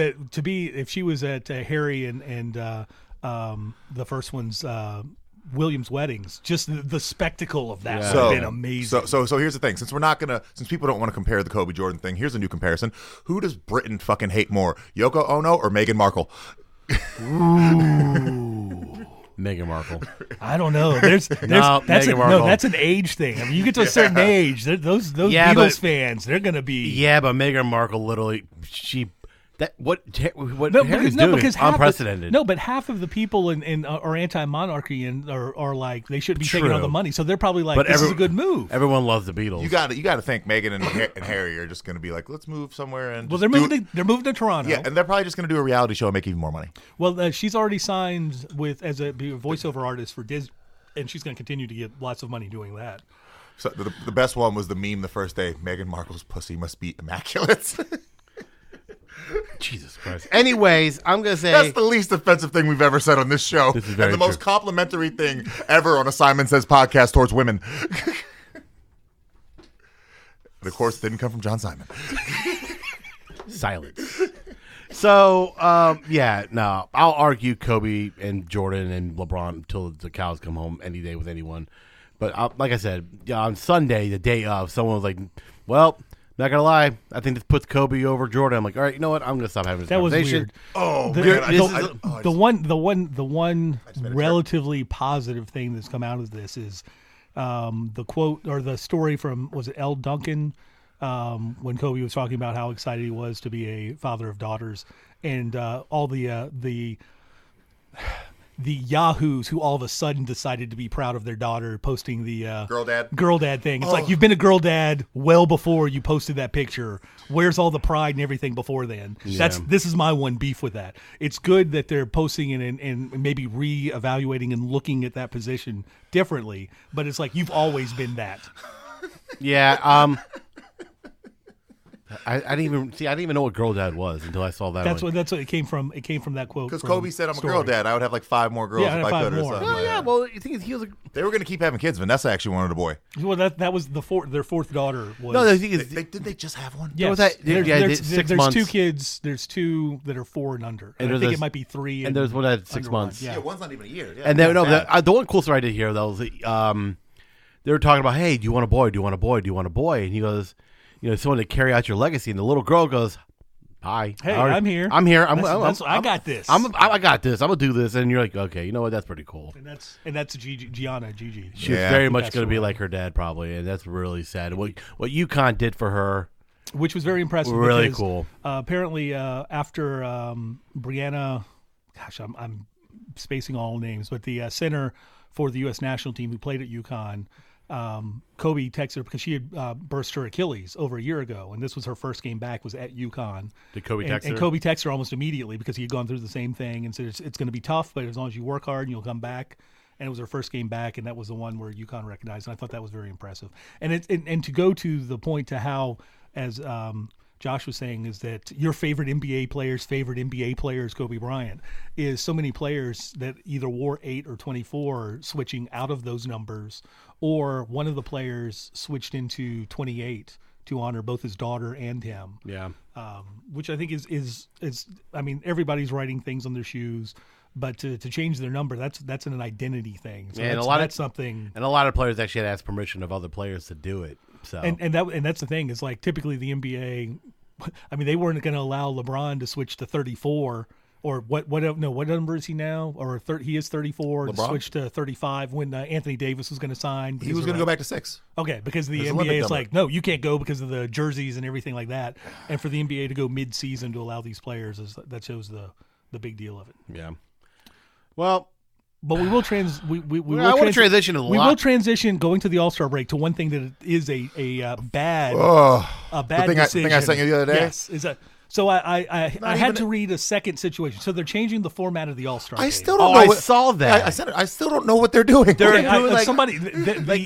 at Harry and the first one's William's weddings, just the spectacle of that would have been amazing. So here's the thing. Since people don't want to compare the Kobe Jordan thing, here's a new comparison. Who does Britain fucking hate more, Yoko Ono or Meghan Markle? Meghan Markle. I don't know. That's Meghan Markle. that's an age thing. I mean, you get to a certain age, those Yeah, Beatles but- fans, they're gonna be Yeah, but Meghan Markle literally what No, Harry's because, doing because is half unprecedented. but half of the people are anti-monarchy and are like they shouldn't be taking all True. the money, so they're probably like, But this is a good move. Everyone loves the Beatles. You got to think Meghan and Harry are just going to be like, let's move somewhere and Well, just they're moving to Toronto. yeah, and they're probably just going to do a reality show and make even more money. Well, she's already signed as a voiceover artist for Disney, and she's going to continue to get lots of money doing that. So the best one was the meme the first day. Meghan Markle's pussy must be immaculate. Jesus Christ. Anyways, I'm gonna say That's the least offensive thing we've ever said on this show. This is very and the most true. complimentary thing ever on a Simon Says podcast towards women. And of course, it didn't come from John Simon. silence. So, no, I'll argue Kobe and Jordan and LeBron until the cows come home any day with anyone. But like I said, on Sunday, the day of, someone was like, well, not going to lie, I think this puts Kobe over Jordan. I'm like, all right, you know what? I'm going to stop having this That was conversation. weird. Oh, The, man. the one relatively positive thing that's come out of this is the quote or the story from, was it L. Duncan, when Kobe was talking about how excited he was to be a father of daughters, and all the yahoos who all of a sudden decided to be proud of their daughter posting the girl dad thing. It's like, you've been a girl dad well before you posted that picture. Where's all the pride and everything before then? Yeah. This is my one beef with that. It's good that they're posting and maybe reevaluating and looking at that position differently, but it's like, you've always been that. Yeah. I didn't even know what girl dad was until I saw that. That's one. what it came from. It came from that quote. Because from Kobe said, "I'm Story. a girl dad. I would have like 5 more girls Yeah, if I 5 could." Or more. something. Oh yeah, well, you think he was? They were going to keep having kids. Vanessa actually wanted a boy. Well, that was their fourth daughter. Was, No, the thing is, Did they just have one? yes, was that- there's, yeah, there's, 6 there's months. 2 kids. There's 2 that are 4 and under. And I there's think a- it might be 3. and there's one at 6 under months. one. Yeah, Yeah. one's not even a year. Yeah, And then no, bad. the one cool story I did hear though was they were talking about, hey, do you want a boy? Do you want a boy? Do you want a boy? And he goes, someone to carry out your legacy. And the little girl goes, hi, Hey, I I'm here. I'm here. I got this. I got this. I'm gonna do this. And you're like, okay, you know what? That's pretty cool. and that's Gianna. Gigi. She was Yeah. very much That's going to be right. like her dad, probably, and that's really sad. What UConn did for her, Which was very impressive. really because, cool. Apparently, after Brianna, gosh, I'm spacing all names, but the center for the U.S. national team who played at UConn, Kobe texted her because she had burst her Achilles over a year ago, and this was her first game back, was at UConn. Did Kobe And, text and her? Kobe texted her almost immediately because he had gone through the same thing and said it's going to be tough, but as long as you work hard, you'll come back. And it was her first game back, and that was the one where UConn recognized, and I thought that was very impressive. And to go to the point to how, as Josh was saying, is that your favorite NBA player is Kobe Bryant, is so many players that either wore 8 or 24 switching out of those numbers, or one of the players switched into 28 to honor both his daughter and him. Yeah. Which I think is I mean, everybody's writing things on their shoes, but to change their number, that's an identity thing. So Yeah, and that's something. And a lot of players actually had to ask permission of other players to do it. So And that's the thing. Is like typically the NBA. I mean, they weren't going to allow LeBron to switch to 34 or what number is he now? Or he is 34 to LeBron? switch to 35 when Anthony Davis was going to sign. He was going to go back to 6. Okay, because the It's NBA Olympic is number. like, no, you can't go because of the jerseys and everything like that. And for the NBA to go mid-season to allow these players, that shows the big deal of it. yeah. Well, But we will I want to transition to the we lot. will transition going to the All-Star break to one thing that is a bad Oh, bad thing decision. I sent you the other day? Yes, is that. So I had even- to read a second situation. So they're changing the format of the All-Star. I game. still don't Oh, know. I what, saw that. I said it. I still don't know what they're doing. They're Okay, doing like somebody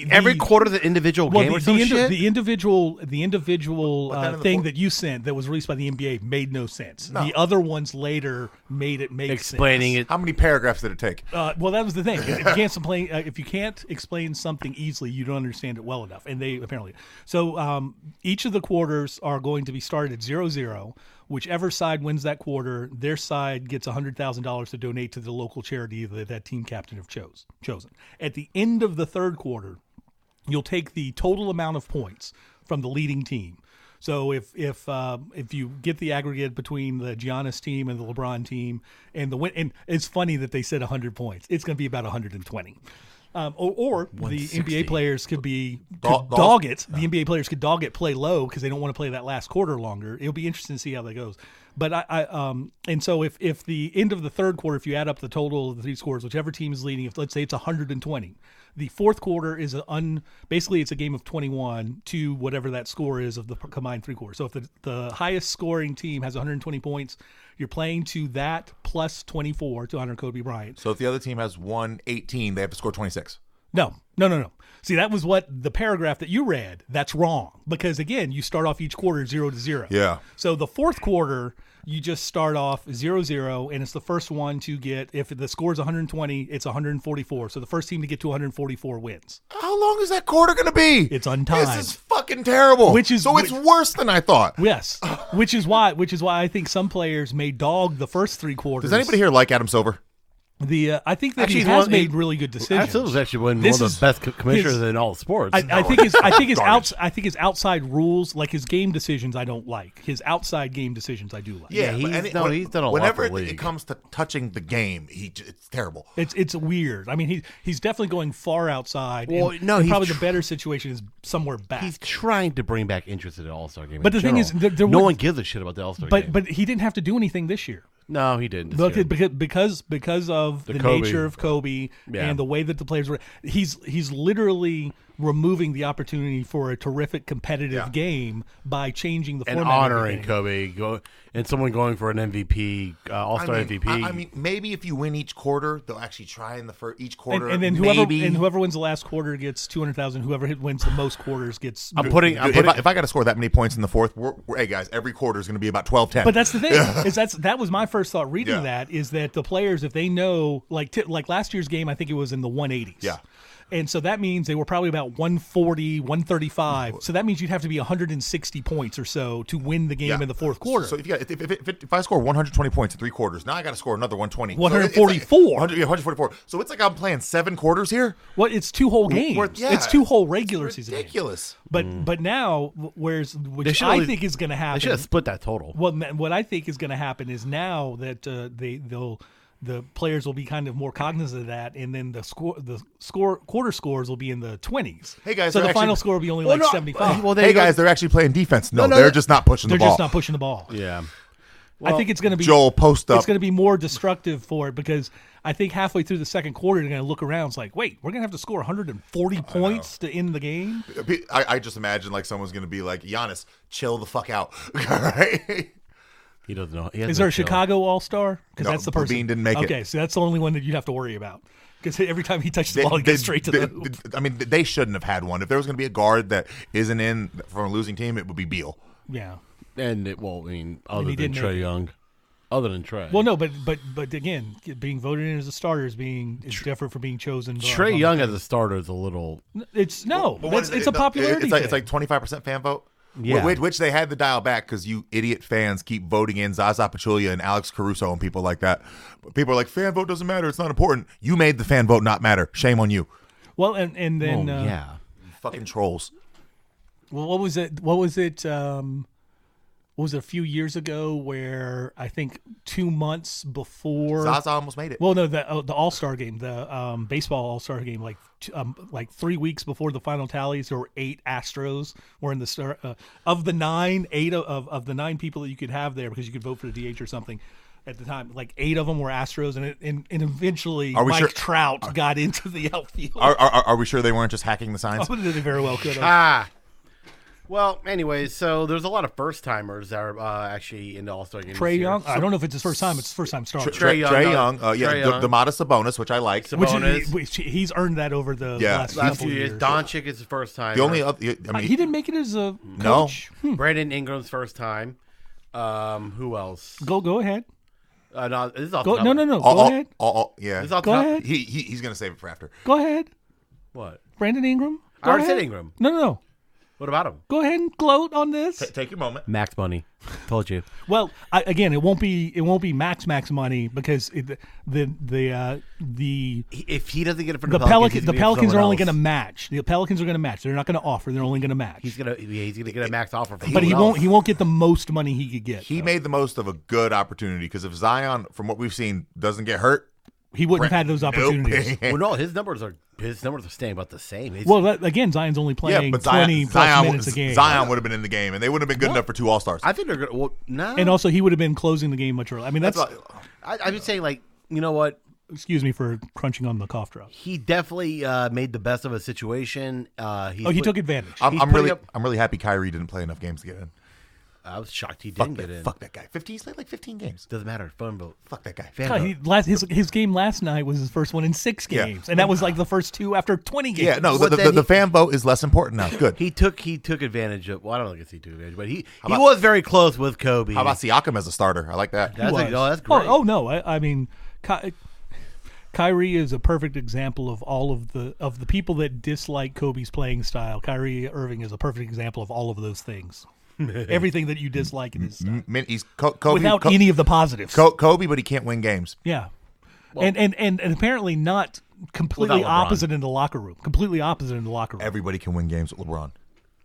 every quarter of the individual game or some shit. the individual then in the thing fourth- that you sent that was released by the NBA made no sense. No. The other ones later made it make Explaining sense. it. How many paragraphs did it take? Well, that was the thing. If you can't explain something easily, you don't understand it well enough. And they apparently. So each of the quarters are going to be started at 0-0. Whichever side wins that quarter, their side gets $100,000 to donate to the local charity that team captain have chosen. At the end of the third quarter, you'll take the total amount of points from the leading team. So if you get the aggregate between the Giannis team and the LeBron team and the win, and it's funny that they said 100 points. It's going to be about 120. Or the 160. NBA players could Dog- dog it. The NBA players could dog it, play low because they don't want to play that last quarter longer. It'll be interesting to see how that goes. But and so if the end of the third quarter, if you add up the total of the 3 scores, whichever team is leading, if let's say it's 120, the fourth quarter is basically it's a game of 21 to whatever that score is of the combined 3 quarters. So if the highest scoring team has 120 points, you're playing to that plus 24 to honor Kobe Bryant. So if the other team has 118, they have to score 26. No. See, that was what the paragraph that you read. That's wrong because again, you start off each quarter 0-0. Yeah. So the fourth quarter, you just start off 0-0, and it's the first one to get. If the score is 120, it's 144. So the first team to get to 144 wins. How long is that quarter going to be? It's untimed. This is fucking terrible. It's worse than I thought. Yes, which is why I think some players may dog the first 3 quarters. Does anybody here like Adam Silver? I think that Actually, he he's has one- made really good decisions. Absolutely, was actually one of This the is best commissioners his- in all sports. I think his Garbage. outside rules, like his game decisions, I don't like. His outside game decisions, I do like. Yeah, but he's done a lot whenever for the it league. comes to touching the game, it's terrible. It's weird. I mean, he's definitely going far outside. Well, and, no, and he's probably the tr- better situation is somewhere back. He's trying to bring back interest in the All-Star game. But in the thing is, general. there no would- one gives a shit about the All-Star game. but he didn't have to do anything this year. No, he didn't. this year. Because of the Kobe. nature of Kobe Yeah. and the way that the players were. He's literally removing the opportunity for a terrific competitive Yeah. game by changing the And format. of honoring everything. Kobe, and someone going for an MVP, All-Star MVP. I mean, maybe if you win each quarter, they'll actually try in the each quarter. And then maybe. whoever wins the last quarter gets 200,000. Whoever wins the most quarters gets. If I got to score that many points in the fourth, hey guys, every quarter is going to be about 12-10. But that's the thing. That was my first thought reading that is that the players, if they know, like last year's game, I think it was in the 180s. Yeah. And so that means they were probably about 140, 135. So that means you'd have to be 160 points or so to win the game in the fourth quarter. So if I score 120 points in 3 quarters, now I got to score another 120. 144. 144. So it's like I'm playing 7 quarters here. Well, it's 2 whole games. It's 2 whole regular season games. Ridiculous. But now, which I think is going to happen. They should have split that total. What I think is going to happen is now that the players will be kind of more cognizant of that, and then the quarter scores will be in the 20s. Hey guys, so the actually, final score will be only 75. Well, hey guys, they're actually playing defense. No, they're just not pushing the ball. They're just not pushing the ball. Yeah. I think it's going to be Joel post up. It's going to be more destructive for it because I think halfway through the second quarter they're going to look around. It's like, wait, we're going to have to score 140 points to end the game. I just imagine like someone's going to be like, Giannis, chill the fuck out. All right. He doesn't know. Is there a Chicago All-Star? Because No, that's the person. Bean didn't make it. Okay, so that's the only one that you'd have to worry about. Because every time he touches the ball, he gets straight to the hoop. I mean, they shouldn't have had one. If there was going to be a guard that isn't in from a losing team, it would be Beal. Yeah. And other he than didn't make Trae it. Young. Other than Trae. Well, no, but again, being voted in as a starter is different from being chosen. Trae Young as a starter is a little. It's a No, popularity thing. It's like 25% fan vote. Yeah. Which they had to dial back because you idiot fans keep voting in Zaza Pachulia and Alex Caruso and people like that. People are like, fan vote doesn't matter. It's not important. You made the fan vote not matter. Shame on you. Well, and then yeah. Fucking trolls. Well, what was it? What was it a few years ago where I think 2 months before Zaza almost made it. Well, no, the All-Star game, the baseball All-Star game, like 3 weeks before the final tallies, there were 8 Astros were in the start of the 9. 8 of the 9 people that you could have there because you could vote for the DH or something. At the time, like 8 of them were Astros, and eventually Mike Trout got into the outfield. Are we sure they weren't just hacking the signs? Oh, they very well could have. Well, anyways, so there's a lot of first timers that are actually in the All-Star game. Trae Young, I don't know if it's his first time. It's his first time starting. Trae Young. Demotis Sabonis, which I like. Which he's earned that over the last few years. Doncic is his first time. The only other, he didn't make it as a coach. No. Brandon Ingram's first time. Who else? Go ahead. No, this is off no. Go ahead. Yeah. Go ahead. He's gonna save it for after. Go ahead. What? Brandon Ingram. I already said Ingram. No. What about him? Go ahead and gloat on this. Take your moment. Max money. Told you. Well, again, it won't be max money because if he doesn't get it from the Pelicans are only going to match. The Pelicans are going to match. They're not going to offer. They're only going to match. He's gonna get a max offer. From but he won't get the most money he could get. He made the most of a good opportunity because if Zion, from what we've seen, doesn't get hurt, he wouldn't have had those opportunities. Well, no, his numbers are staying about the same. Again, Zion's only playing 20 plus minutes a game. Zion would have been in the game, and they wouldn't have been good enough for 2 All-Stars. I think they're good. Well, no. And also, he would have been closing the game much earlier. I mean, that's I'm just saying, like, you know what? Excuse me for crunching on the cough drop. He definitely made the best of a situation. He took advantage. I'm really happy Kyrie didn't play enough games to get in. I was shocked he didn't get in. Fuck that guy. He's played like 15 games. Doesn't matter. Phone vote. Fuck that guy. His game last night was his first one in 6 games, and that was like the first 2 after 20 games. Yeah, no, the fan vote is less important now. Good. He took advantage of. Well, I don't guess he took advantage, but he was very close with Kobe. How about Siakam as a starter? I like that. That's great. Oh no, I mean, Kyrie is a perfect example of all of the people that dislike Kobe's playing style. Kyrie Irving is a perfect example of all of those things. Everything that you dislike in his style. He's Kobe without any of the positives. Kobe, but he can't win games. Yeah, well, and apparently not completely opposite in the locker room. Completely opposite in the locker room. Everybody can win games with LeBron.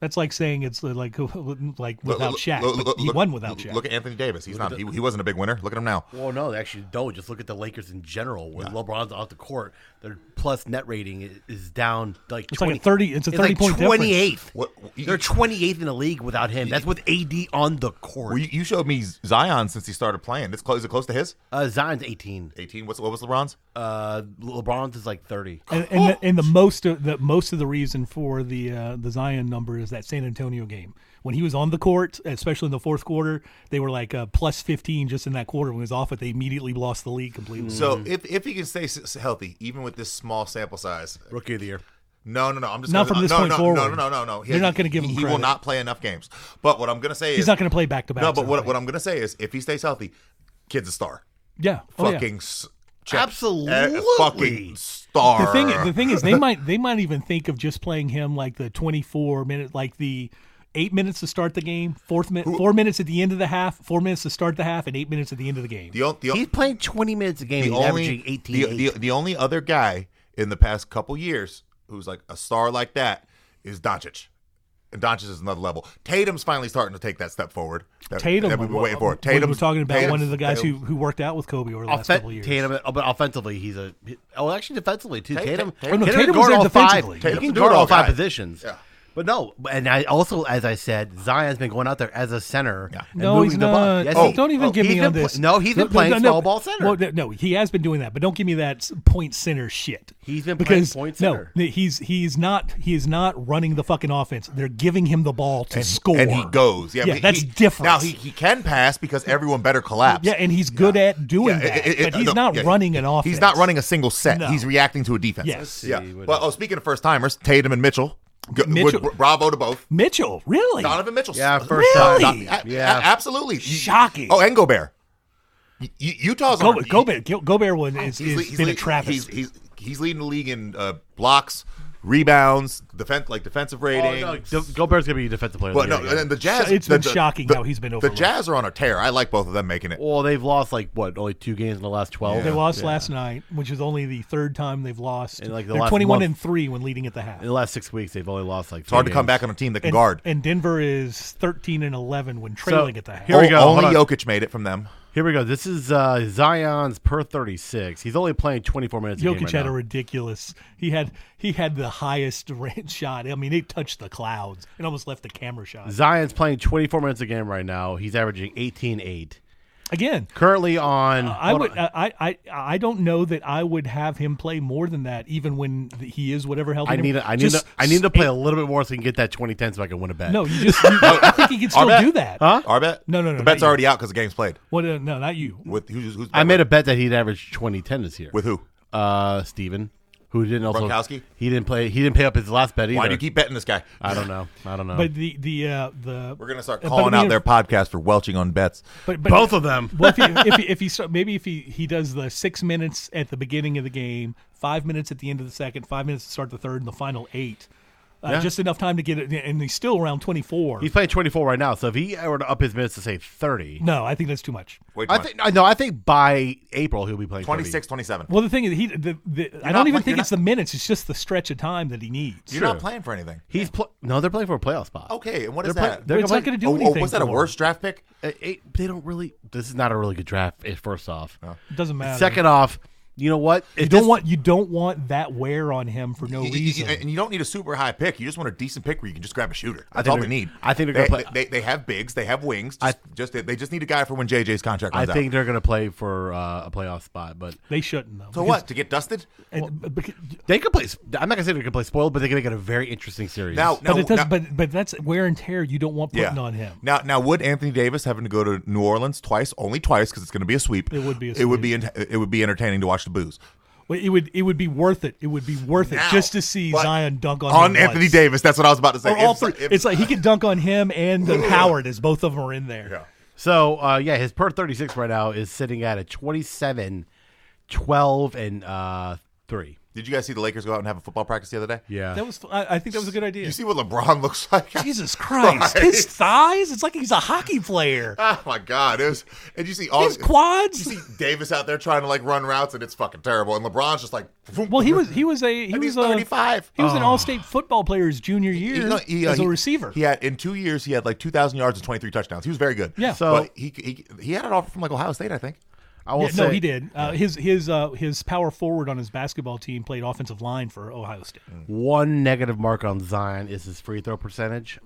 That's like saying it's like without Shaq. But he won without Shaq. Look at Anthony Davis. He's not. He wasn't a big winner. Look at him now. Well, no, they actually don't. Just look at the Lakers in general. When LeBron's off the court, their plus net rating is down like It's 20. like a 30. It's a 30-point difference. 28th. They're 28th in the league without him. That's with AD on the court. Well, you showed me Zion since he started playing. It's close. Is it close to his? Zion's 18. 18. What was LeBron's? LeBron's is like 30. And the most of the reason for the Zion number is that San Antonio game. When he was on the court, especially in the fourth quarter, they were like plus 15 just in that quarter. When he was off it, they immediately lost the league completely. So if he can stay healthy, even with this small sample size, Rookie of the year. No. I'm just not from this point forward. No. You're not going to give him He credit. will not play enough games. But what I'm going to say is he's not going to play back to back. No, but what I'm going to say is if he stays healthy, kid's a star. Yeah. Fucking Absolutely. Fucking star. The thing is, they might even think of just playing him like the 24-minute, like the 8 minutes to start the game, 4 minutes at the end of the half, 4 minutes to start the half, and 8 minutes at the end of the game. He's playing 20 minutes a game. He's averaging 18. The only other guy in the past couple years who's like a star like that is Doncic. And Doncic is another level. Tatum's finally starting to take that step forward. Tatum, we've been waiting for. We're talking about one of the guys who worked out with Kobe over the last couple of years. Tatum, but offensively, actually defensively too. Tatum Tatum was guard there all five. defensively. He can guard all five guy. positions. Yeah. But no, and I also, as I said, Zion's been going out there as a center. Yeah. No, he's not. Yes, don't even give me on this. He's been playing small ball center. Well, no, he has been doing that, but don't give me that point center shit. He's been playing point center. No, he is not running the fucking offense. They're giving him the ball to score, and he goes. Yeah, that's different. Now he can pass because everyone better collapse. Yeah, and he's good at doing that, but he's not running an offense. He's not running a single set. No. He's reacting to a defense. Yes. Yeah. Well, speaking of first timers, Tatum and Mitchell. Bravo to both. Mitchell, really? Donovan Mitchell. Yeah, first really? time. Absolutely. Shocking. Oh, and Gobert. Utah's Gobert has been a travesty. He's leading the league in blocks, rebounds, defensive rating. Oh, no, Gobert's gonna be a defensive player. But no, and the Jazz. It's been shocking how he's been overlooked. The Jazz are on a tear. I like both of them making it. Well, they've lost only 2 games in the last 12. Yeah. They lost last night, which is only the third time they've lost. And they're 21-3 when leading at the half. In the last 6 weeks, they've only lost 3 It's hard to games. come back on a team that can guard. And Denver is 13-11 when trailing at the half. Here we go. Only Jokic made it from them. Here we go. This is Zion's per 36. He's only playing 24 minutes a game Jokic right had now. a ridiculous. He had the highest range shot. I mean, it touched the clouds. It almost left the camera shot. Zion's playing 24 minutes a game right now. He's averaging 18-8. Again, currently on. I don't know that I would have him play more than that, even when he is whatever health. I need to play a little bit more so he can get that 20-10 so I can win a bet. No, I think he can still do that. Huh? Our bet? No. The bet's already out because the game's played. What? No, not you. With who's I made a bet that he'd average 20-10 this year. With who? Steven. Who didn't also? Gronkowski? He didn't play. He didn't pay up his last bet either. Why do you keep betting this guy? I don't know. But the we're gonna start calling out their podcast for welching on bets. But both of them. Well, if he does the 6 minutes at the beginning of the game, 5 minutes at the end of the second, 5 minutes to start the third, and the final 8. Just enough time to get it, and he's still around 24. He's playing 24 right now, so if he were to up his minutes to say 30, no, I think that's too much. I think by April he'll be playing 26, 27. Well, the thing is, I don't even think it's the minutes; it's just the stretch of time that he needs. You're not playing for anything. No, they're playing for a playoff spot. Okay, and what is that? It's not going to do anything. Was that a worse draft pick? They don't really. This is not a really good draft. First off, it doesn't matter. Second off. You know what? You don't want that wear on him for no reason. And you don't need a super high pick. You just want a decent pick where you can just grab a shooter. That's all they need. I think they're going to play. They have bigs. They have wings. They just need a guy for when JJ's contract runs out. I think they're going to play for a playoff spot, but they shouldn't though. So what? To get dusted? They could play. I'm not going to say they can play spoiled, but they can make it a very interesting series. But that's wear and tear you don't want putting on him. Now, would Anthony Davis having to go to New Orleans only twice because it's going to be a sweep? It would be. It would be entertaining to watch the booze. Well, it would be worth it. It would be worth it just to see Zion dunk on Anthony Davis. That's what I was about to say. Or all three. It's like he could dunk on him and Howard as both of them are in there. Yeah. So his per 36 right now is sitting at a 27, 12, and 3. Did you guys see the Lakers go out and have a football practice the other day? Yeah. That was. I think that was a good idea. You see what LeBron looks like? Jesus Christ. His thighs. It's like he's a hockey player. Oh my God! And you see all His quads. You see Davis out there trying to like run routes, and it's fucking terrible. And LeBron's just like, Well, he was 35. He was an all-state football player his junior year as a receiver. He had in 2 years he had like 2,000 yards and 23 touchdowns. He was very good. Yeah. So but he had it all from like Ohio State, I think. I will say, no, he did. His power forward on his basketball team played offensive line for Ohio State. one negative mark on Zion is his free throw percentage.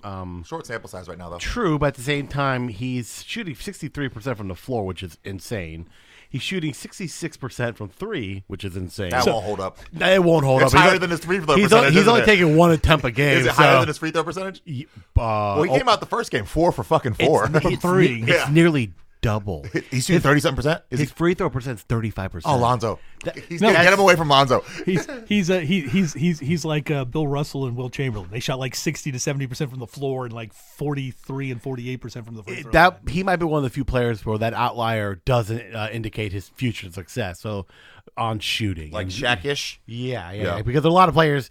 Short sample size right now, though. True, but at the same time, he's shooting 63% from the floor, which is insane. He's shooting 66% from three, which is insane. That won't hold up. It won't hold It's up. higher than his free throw percentage. He's only isn't it? taking one attempt a game. Is it higher than his free throw percentage? Well, he came out the first game 4 for fucking 4. From three. It's nearly double. He's shooting 37%. His free throw percent is 35%. Oh, Lonzo. Get him away from Lonzo. He's like Bill Russell and Will Chamberlain. They shot like 60 to 70% from the floor and like 43 and 48% from the free throw line. He might be one of the few players where that outlier doesn't indicate his future success. So on shooting, Like Shaq-ish? Yeah. Because a lot of players.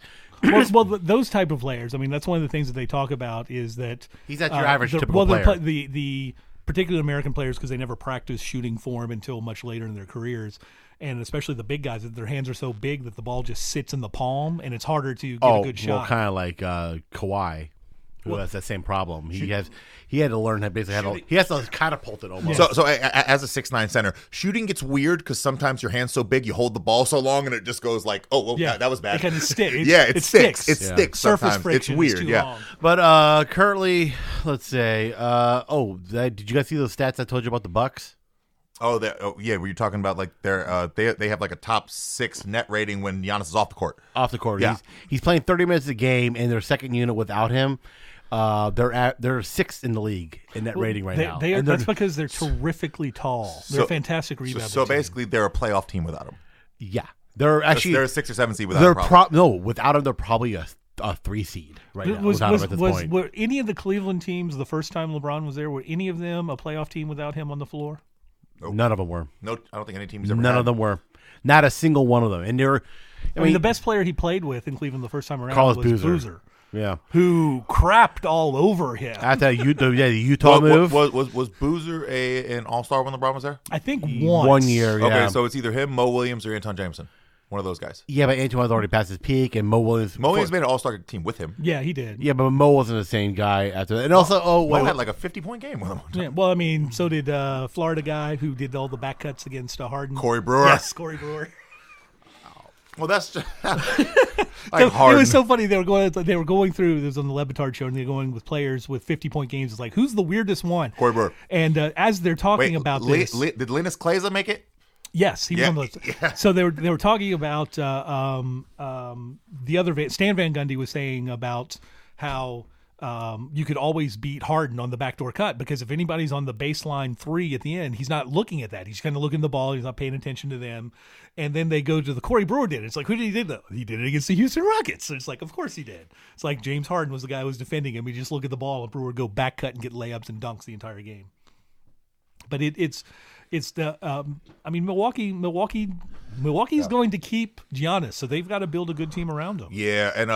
well, those type of players. I mean, that's one of the things that they talk about is that He's at your average typical player. The particular American players, because they never practice shooting form until much later in their careers, and especially the big guys, that their hands are so big that the ball just sits in the palm, and it's harder to get a good shot. Well, kind of like Kawhi, who has that same problem. He had to learn how basically he has to catapult it almost. So as a 6'9" center, shooting gets weird because sometimes your hand's so big, you hold the ball so long, and it just goes like, oh, well, that was bad. It kind of sticks. It sticks. It sticks Surface sometimes. friction It's weird, is too long. But currently, let's say, did you guys see those stats I told you about the Bucks? Oh, yeah. Were you talking about like they have like a top 6 net rating when Giannis is off the court? Off the court, yeah. He's playing 30 minutes a game, and their second unit without him. They're sixth in the league in net rating right now. That's because they're terrifically tall. They're a fantastic rebounder. So basically, they're a playoff team without him. Yeah, they're actually they're a 6 or 7 seed without him. Without him, they're probably a 3 seed right now. Without him at this point. Were any of the Cleveland teams the first time LeBron was there? Were any of them a playoff team without him on the floor? Nope. None of them were. No, I don't think any teams ever. None of them were. Not a single one of them. And they're. I mean, the best player he played with in Cleveland the first time around was Boozer. Yeah, who crapped all over him after the Utah move. Was Boozer an all-star when LeBron was there? I think once. 1 year. Yeah. Okay, so it's either him, Mo Williams, or Anton Jameson. One of those guys. Yeah, but Antoine's already passed his peak, and Mo Williams. Made an all-star team with him. Yeah, he did. Yeah, but Mo wasn't the same guy after that. And also, Mo had like a 50-point game with him. Yeah, well, I mean, so did Florida guy who did all the back cuts against Harden. Corey Brewer. Yes, Corey Brewer. Well, that's just like Harden. It was so funny. They were going through. This was on the Lebitard show, and they're going with players with 50-point games. It's like, who's the weirdest one? Corey Brewer. And as they're talking about this, did Linus Kleza make it? Yes, he was on the list. Yeah. So they were talking about the other Stan Van Gundy was saying about how you could always beat Harden on the backdoor cut, because if anybody's on the baseline 3 at the end, he's not looking at that. He's kind of looking at the ball. He's not paying attention to them. And then they go to the Corey Brewer did it. It's like, who did he do that? He did it against the Houston Rockets. So it's like, of course he did. It's like James Harden was the guy who was defending him. He just look at the ball and Brewer go back cut and get layups and dunks the entire game. But it's the I mean, Milwaukee's going to keep Giannis, so they've got to build a good team around him. Yeah, and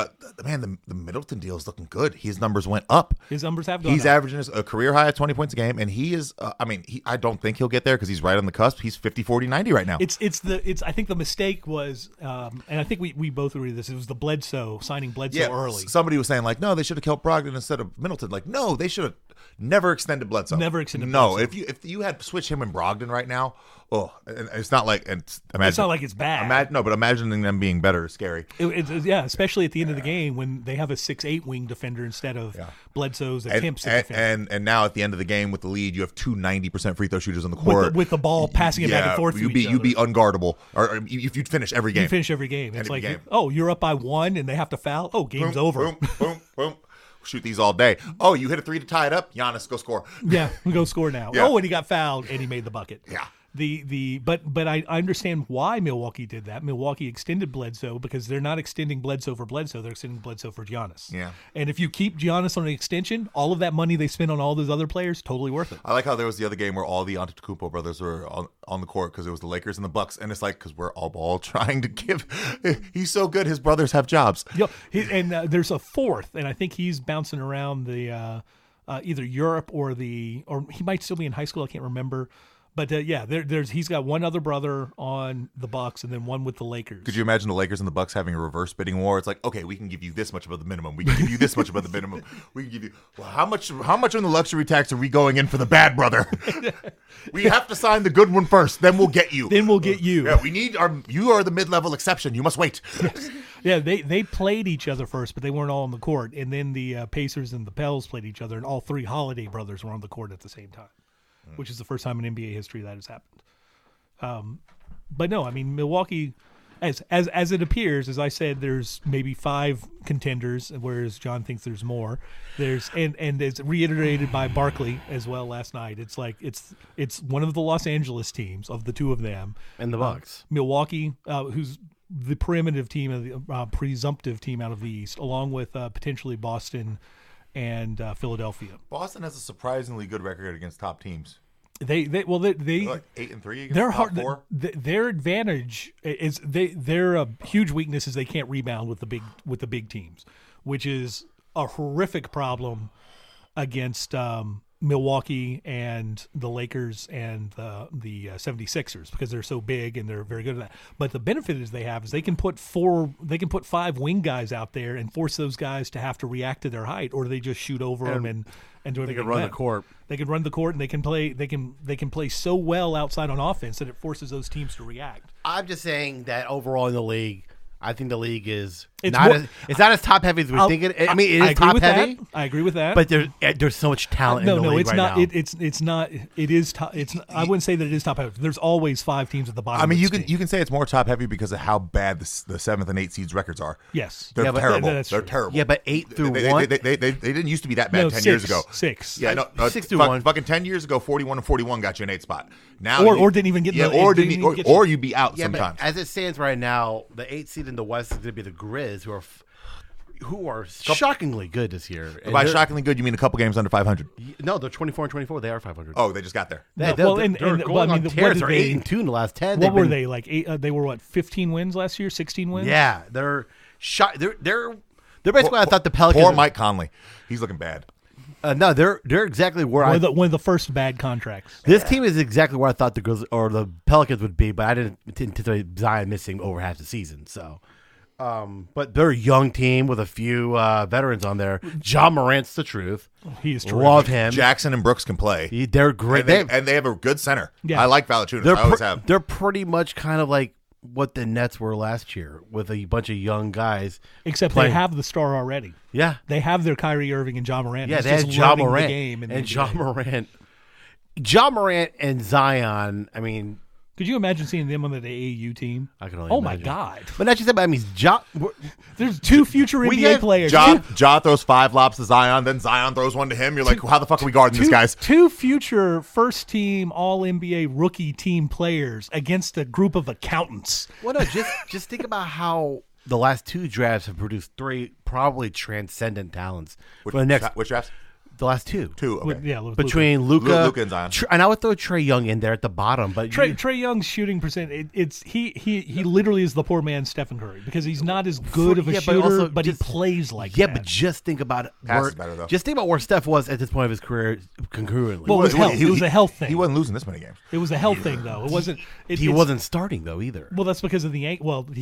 man, the Middleton deal is looking good. His numbers went up. His numbers have gone He's up. averaging a career high at 20 points a game, and he is. I don't think he'll get there because he's right on the cusp. He's 50, 40, 90 right now. I think the mistake was, and I think we both agree with this. It was the signing Bledsoe early. Somebody was saying like, no, they should have kept Brogdon instead of Middleton. Like, no, they should have never extended Bledsoe. No, if you had switched him and Brogdon right now, and it's not like it's not like it's bad. But imagining them being better is scary. Especially at the end of the game when they have a 6'8" wing defender instead of Bledsoe's attempts to defend. And now at the end of the game with the lead, you have two 90% free throw shooters on the court with the ball passing it back and forth. You'd be unguardable, or if you'd finish every game. It's like, you're up by 1 and they have to foul. Oh, game's over. Boom. Shoot these all day. Oh, you hit a 3 to tie it up. Giannis, go score. Yeah, we go score now. Yeah. Oh, and he got fouled and he made the bucket. Yeah. But I understand why Milwaukee did that. Milwaukee extended Bledsoe because they're not extending Bledsoe for Bledsoe. They're extending Bledsoe for Giannis. Yeah. And if you keep Giannis on an extension, all of that money they spent on all those other players, totally worth it. I like how there was the other game where all the Antetokounmpo brothers were on the court because it was the Lakers and the Bucks, and it's like because we're all trying to give. He's so good, his brothers have jobs. And there's a fourth, and I think he's bouncing around the either Europe or he might still be in high school. I can't remember. But he's got one other brother on the Bucks and then one with the Lakers. Could you imagine the Lakers and the Bucks having a reverse bidding war? It's like, okay, we can give you this much above the minimum. We can give you this much above the minimum. We can give you how much on the luxury tax are we going in for the bad brother? We have to sign the good one first, then we'll get you. Yeah, we need you are the mid-level exception. You must wait. Yeah, they played each other first, but they weren't all on the court. And then the Pacers and the Pels played each other, and all three Holiday brothers were on the court at the same time. Which is the first time in NBA history that has happened. But no, I mean Milwaukee, as it appears, as I said, there's maybe 5 contenders, whereas John thinks there's more. And it's reiterated by Barkley as well last night. It's like it's one of the Los Angeles teams of the two of them and the Bucks. Milwaukee, who's the presumptive team out of the East, along with potentially Boston and Philadelphia. Boston has a surprisingly good record against top teams. They're like 8-3 against they're top hard. 4. Their advantage is their huge weakness is they can't rebound with the big teams, which is a horrific problem against Milwaukee and the Lakers and the 76ers because they're so big and they're very good at that. But the benefit is they can put 5 wing guys out there and force those guys to have to react to their height, or they just shoot over them and do everything. They can run the court. They can run the court and they can play so well outside on offense that it forces those teams to react. I'm just saying that overall in the league, I think the league is it's not as top heavy as we think it. I mean, it is top heavy. I agree with that. But there's so much talent in the league it's right not. now. It's not. It is top. I wouldn't say that it is top heavy. There's always 5 teams at the bottom. I mean, of you can say it's more top heavy because of how bad the 7th and 8th seeds records are. Yes, they're terrible. That's they're true. terrible. Yeah, but 8 through 1. They didn't used to be that bad 10 years ago. 6. Yeah, no, 6 through 1. Fucking 10 years ago, 41 and 41 got you an 8 spot. Now, or didn't even get. Or you'd be out Yeah, sometimes. but as it stands right now, the 8th seed in the West is going to be the Grizz, who are shockingly good this year. And by shockingly good, you mean a couple games under 500? No, they're 24 and 24. They are 500. Oh, they just got there. They're going on tears. They're 8-2 in the last 10. What were they like? 8? They were 15 wins last year, 16 wins. Yeah, they're basically. I thought the Pelicans. Poor Mike Conley. He's looking bad. No, they're exactly where one of the first bad contracts. This team is exactly where I thought the Grizzlies or the Pelicans would be, but I didn't anticipate Zion missing over half the season. So, but they're a young team with a few veterans on there. John Morant's the truth. He is terrific. Love him. Jackson and Brooks can play. They're great. And they have a good center. Yeah. I like Valanciunas. I always have. They're pretty much kind of like what the Nets were last year with a bunch of young guys. Except they have the star already. Yeah. They have their Kyrie Irving and John Morant. Yeah, they have John Morant. And John Morant. John Morant and Zion, I mean... Could you imagine seeing them on the AAU team? I can only imagine. My God. But not just that, but I mean, there's 2 future NBA players. Ja throws 5 lobs to Zion, then Zion throws one to him. You're like, how the fuck are we guarding these guys? 2 future first-team All-NBA rookie team players against a group of accountants. Well, no, just think about how the last 2 drafts have produced 3 probably transcendent talents. Which drafts? The last 2. Okay. Between Luka and Zion. And I would throw Trae Young in there at the bottom. But Trae Young's shooting percent, he literally is the poor man's Stephen Curry because he's not as good of a shooter, but he plays like that. Yeah, but just think about it. Just think about where Steph was at this point of his career concurrently. Well, it was a health thing. He wasn't losing this many games. It was a health thing, though. It wasn't. He wasn't starting, though, either. Well, that's because of he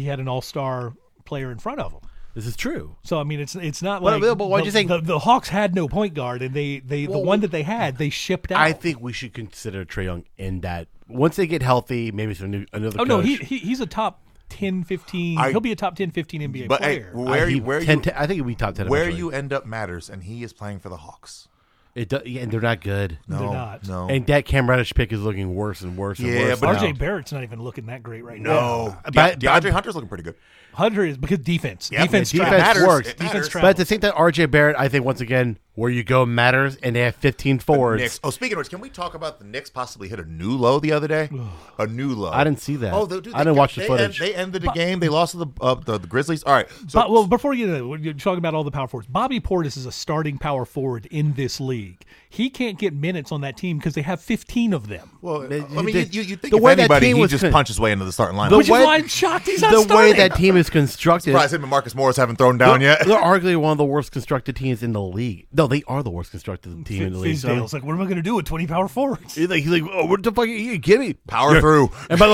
had an all-star player in front of him. This is true. So I mean, it's not like the Hawks had no point guard, and the one that they had, they shipped out. I think we should consider Trae Young in that. Once they get healthy, maybe it's another coach. Oh no, he's a top 10, 15. He'll be a top 10, 15 NBA player. Hey, I think he'll be top 10. Where you end up matters, and he is playing for the Hawks. It does, and they're not good. No, they're not. No. And that Cam Reddish pick is looking worse and worse and worse. But RJ Barrett's not even looking that great right now. No, DeAndre Hunter's looking pretty good. Hunter is because defense. Yep, defense matters. works. But at the same time, RJ Barrett, I think once again Where you go matters, and they have 15 forwards. Knicks. Oh, speaking of which, can we talk about the Knicks possibly hit a new low the other day? A new low. I didn't see that. Oh, dude, I didn't watch the footage. They ended the game. They lost to the Grizzlies. All right. So, Well, before you get into it, you're talking about all the power forwards. Bobby Portis is a starting power forward in this league. He can't get minutes on that team because they have 15 of them. well, I mean, you think the if way that anybody, team he was just con- punches his way into the starting lineup. The Which way- is why I'm shocked he's not The starting. way that team is constructed, Surprised him and Marcus Morris haven't thrown down yet. they're arguably one of the worst constructed teams in the league. No, they are the worst constructed team in the league. So, Fizdale's like, what am I going to do with 20 power forwards? he's like, oh, what the fuck? You give me Power through. And by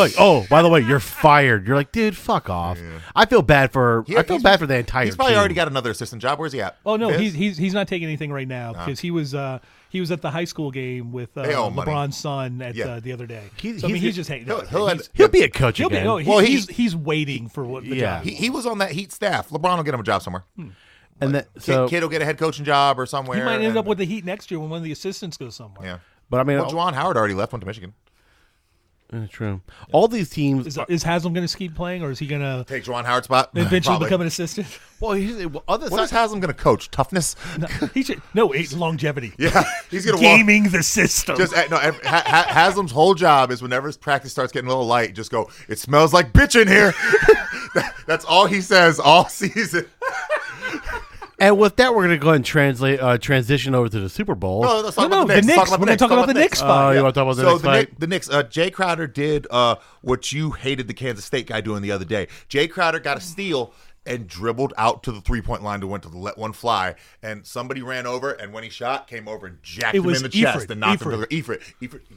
the way, you're fired. You're like, dude, fuck off. I feel bad for. I feel bad for the entire. He's probably team. already got another assistant job. Where's he at? Oh no, Fizz? he's not taking anything right now because he was at the high school game with They owe money. LeBron's son at Yeah. the other day. He's- So, I mean, he's- he's just hating. He'll be a coach He'll be. again. Oh, Well, he's waiting for what the Yeah. job. He was on that Heat staff. LeBron will get him a job somewhere. and that, so, Kid will get a head coaching job or somewhere. He might end and- up with the Heat next year when one of the assistants goes somewhere. Yeah. but I mean, Well, Juwan Howard already left, went to Michigan. true. All these teams. Is Haslam going to keep playing, or is he going to Take Juwan Howard's spot. eventually Probably. become an assistant? Well, other What is Haslam going to coach? Toughness? He should. No, it's longevity. Yeah, he's going to Gaming the system. Just no. Haslam's whole job is whenever his practice starts getting a little light, just go. It smells like bitch in here. That's all he says all season. And with that, we're going to go ahead and transition over to the Super Bowl. No, let's talk No, about the the Knicks. Knicks. We're gonna talk about the Knicks spot. You want to talk about the So next fight? The Knicks. Jay Crowder did what you hated the Kansas State guy doing the other day. Jay Crowder got a steal and dribbled out to the 3-point line to went to let one fly, and somebody ran over, and when he shot, came over and jacked him in the chest and knocked him to the Ifrit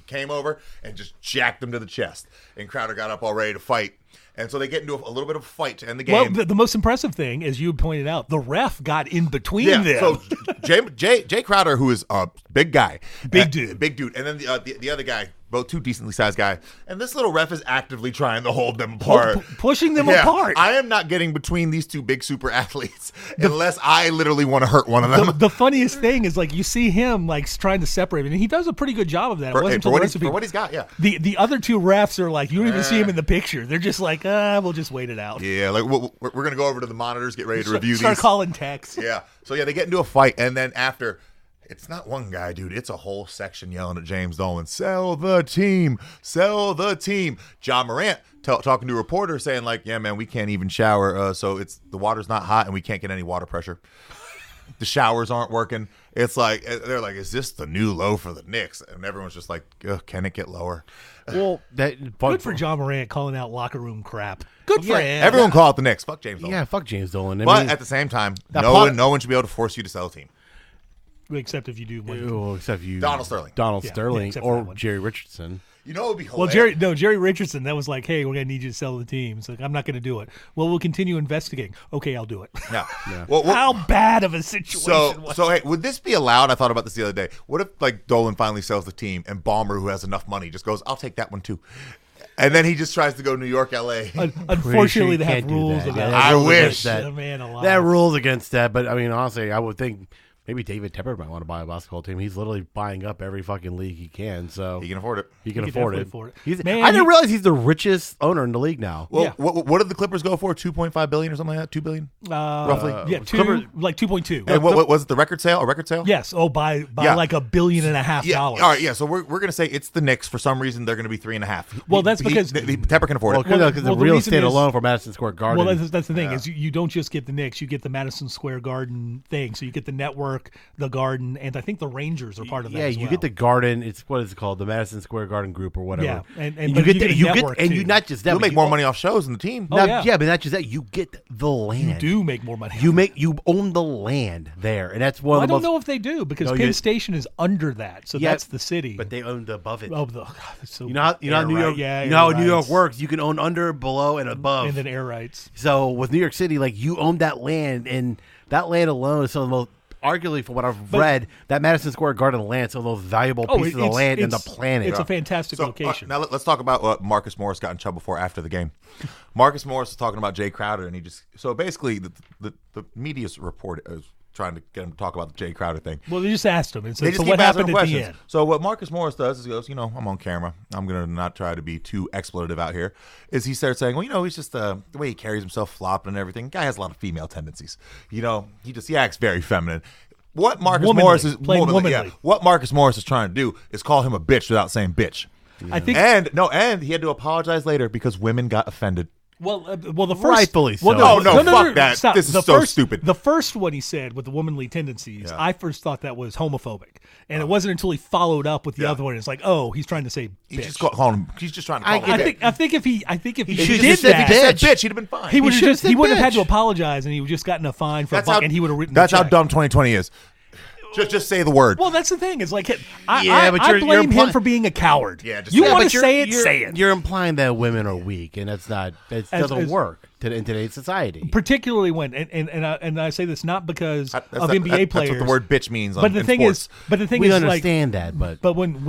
came over and just jacked him to the chest, and Crowder got up all ready to fight. And so they get into a little bit of a fight to end the game. Well, the most impressive thing, as you pointed out, the ref got in between them. So Jay Crowder, who is a big guy, Big dude, and then the other guy, both two decently sized guys, and this little ref is actively trying to hold them apart, pushing them Yeah, apart. I am not getting between these two big super athletes unless I literally want to hurt one of them. The funniest thing is, like, you see him like trying to separate him, and he does a pretty good job of that. For It wasn't until what the rest of for people- what he's got, yeah. The other two refs are like, you don't even see him in the picture. They're just like, we'll just wait it out. Yeah, like we're going to go over to the monitors, get ready to review Start these. calling texts. Yeah. So yeah, they get into a fight, and then after, it's not one guy, dude. It's a whole section yelling at James Dolan, "Sell the team, sell the team." John Morant talking to a reporter saying like, "Yeah, man, we can't even shower. So it's the water's not hot, and we can't get any water pressure. The showers aren't working." It's like they're like, "Is this the new low for the Knicks?" And everyone's just like, "Can it get lower?" Well, Good for John Morant calling out locker room crap. Good for him. Everyone call it the Knicks. Fuck James Dolan. Yeah, fuck James Dolan. But at the same time, no one should be able to force you to sell a team. Except if you do one. except you, Donald Sterling. Yeah, Sterling, except for that or one. Jerry Richardson. You know, it would be Well, hilarious. Jerry Richardson, that was like, hey, we're going to need you to sell the team. It's like, I'm not going to do it. Well, we'll continue investigating. Okay, I'll do it. Yeah. Well, How bad of a situation was So hey, would this be allowed? I thought about this the other day. What if like Dolan finally sells the team and Ballmer, who has enough money, just goes, "I'll take that one too," and then he just tries to go New York, LA. Unfortunately, you they have can't do rules that. about Yeah, I rules wish. against that. Oh, man alive. That rules against that, but I mean, honestly, I would think maybe David Tepper might want to buy a basketball team. He's literally buying up every fucking league he can, so He can afford it. he can He can afford definitely it. afford it. He's, Man, I didn't he- realize he's the richest owner in the league now. Well, Yeah. what did the Clippers go for? 2.5 billion or something like that. 2 billion, roughly. Yeah, Clippers- like 2.2. And what was it? The record sale? A record sale? Yes. Oh, by Yeah. like $1.5 billion. Yeah. All right. Yeah. So we're gonna say it's the Knicks. For some reason, they're gonna be 3.5. Well, that's because- Tepper can afford Well, it. because well, the the real reason estate is- alone for Madison Square Garden. Well, that's the thing is you don't just get the Knicks, you get the Madison Square Garden thing. So you get the network, the Garden, and I think the Rangers are part of that. yeah, as you well. get the Garden. It's what is it called? The Madison Square Garden Group or whatever. Yeah, and you but get you the, get a you get network, and too. you not just that. You'll but make you more al- money off shows in the team. Oh, not- yeah. but not just that. You get the land. You do make more money. You own the land there, and that's one Well, I of the don't most. know if they do because No, Penn you- Station is under that, so Yeah, that's the city. But they owned above it. oh, God, it's so You know how air New right- York. yeah, you know how air New York rights. works. You can own under, below, and above. and then air rights. So with New York City, like you own that land, and that land alone is some of the most, arguably from what I've read, that Madison Square Garden land, some of the most valuable pieces of the land in the planet. It's a fantastic location. Now let's talk about what Marcus Morris got in trouble for after the game. Marcus Morris was talking about Jay Crowder, and he just basically the media's report is trying to get him to talk about the Jay Crowder thing. Well, they just asked him, and so, They just so keep what asking happened him at questions. the end? So what Marcus Morris does is he goes, I'm on camera. I'm gonna not try to be too expletive out here. Is he starts saying, well, he's just the way he carries himself, flopping and everything. Guy has a lot of female tendencies. He acts very feminine. what Marcus Womanly, Morris is playing womanly. what Marcus Morris is trying to do is call him a bitch without saying bitch. I think. And he had to apologize later because women got offended. Well, the first Rightfully so. No, fuck that. Stop. This is The so first- stupid. The first one he said with the womanly tendencies, I first thought that was homophobic, and it wasn't until he followed up with the other one. It's like, oh, he's trying to say He bitch. just called him. He's just trying to call him. a bitch. I think if he should did have said that, If he said bitch. bitch, he'd have been fine. he would should've have said had bitch. to apologize, and he would just gotten a fine for a buck, and he would have written. That's the how check. dumb 2020 is. Just say the word. Well, that's the thing. It's like Yeah, I but blame you're him implying- for being a coward. Yeah, just you say it. want but to say it, say it. You're implying that women are weak, and that's not. It doesn't work in today's society. Particularly when, and I say this not because That's of not- NBA players. That's what the word bitch means. But the thing is, We like, understand that, but when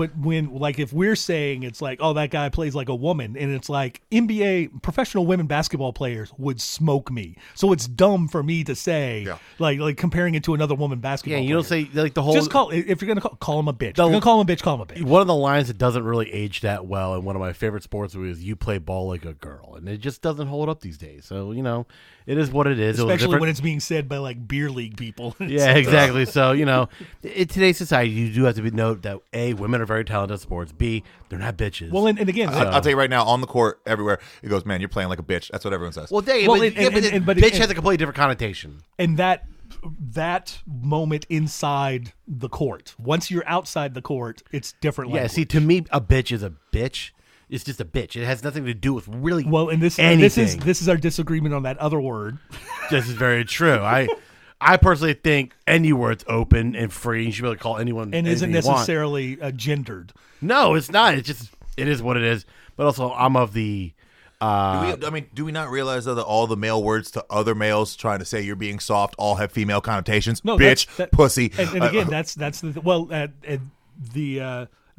like if we're saying it's like, oh, that guy plays like a woman, and it's like NBA professional women basketball players would smoke me, so it's dumb for me to say like comparing it to another woman basketball. you don't player. say like the whole. Just call if you're gonna call him a bitch. If you're gonna call him a bitch. Call him a bitch. One of the lines that doesn't really age that well in one of my favorite sports was "You play ball like a girl," and it just doesn't hold up these days. So it is what it is. Especially when it's being said by like beer league people. Yeah, exactly. So in today's society, you do have to note that A, women are very talented at sports. B, they're not bitches. Well, and again, I'll tell you right now, on the court, everywhere, it goes, man, you're playing like a bitch. That's what everyone says. well, dang, Well, but bitch has a completely different connotation. and that moment inside the court. Once you're outside the court, it's different. Yeah, language. see, to me, a bitch is a bitch. It's just a bitch. It has nothing to do with really Well, and this anything. is our disagreement on that other word. This is very true. I personally think any word's open and free. You should be able to call anyone And isn't anything you want. necessarily gendered. No, it's not. It is what it is. But also, I'm of the. Do we not realize though that all the male words to other males trying to say you're being soft all have female connotations? No, bitch, pussy. And again, that's the well,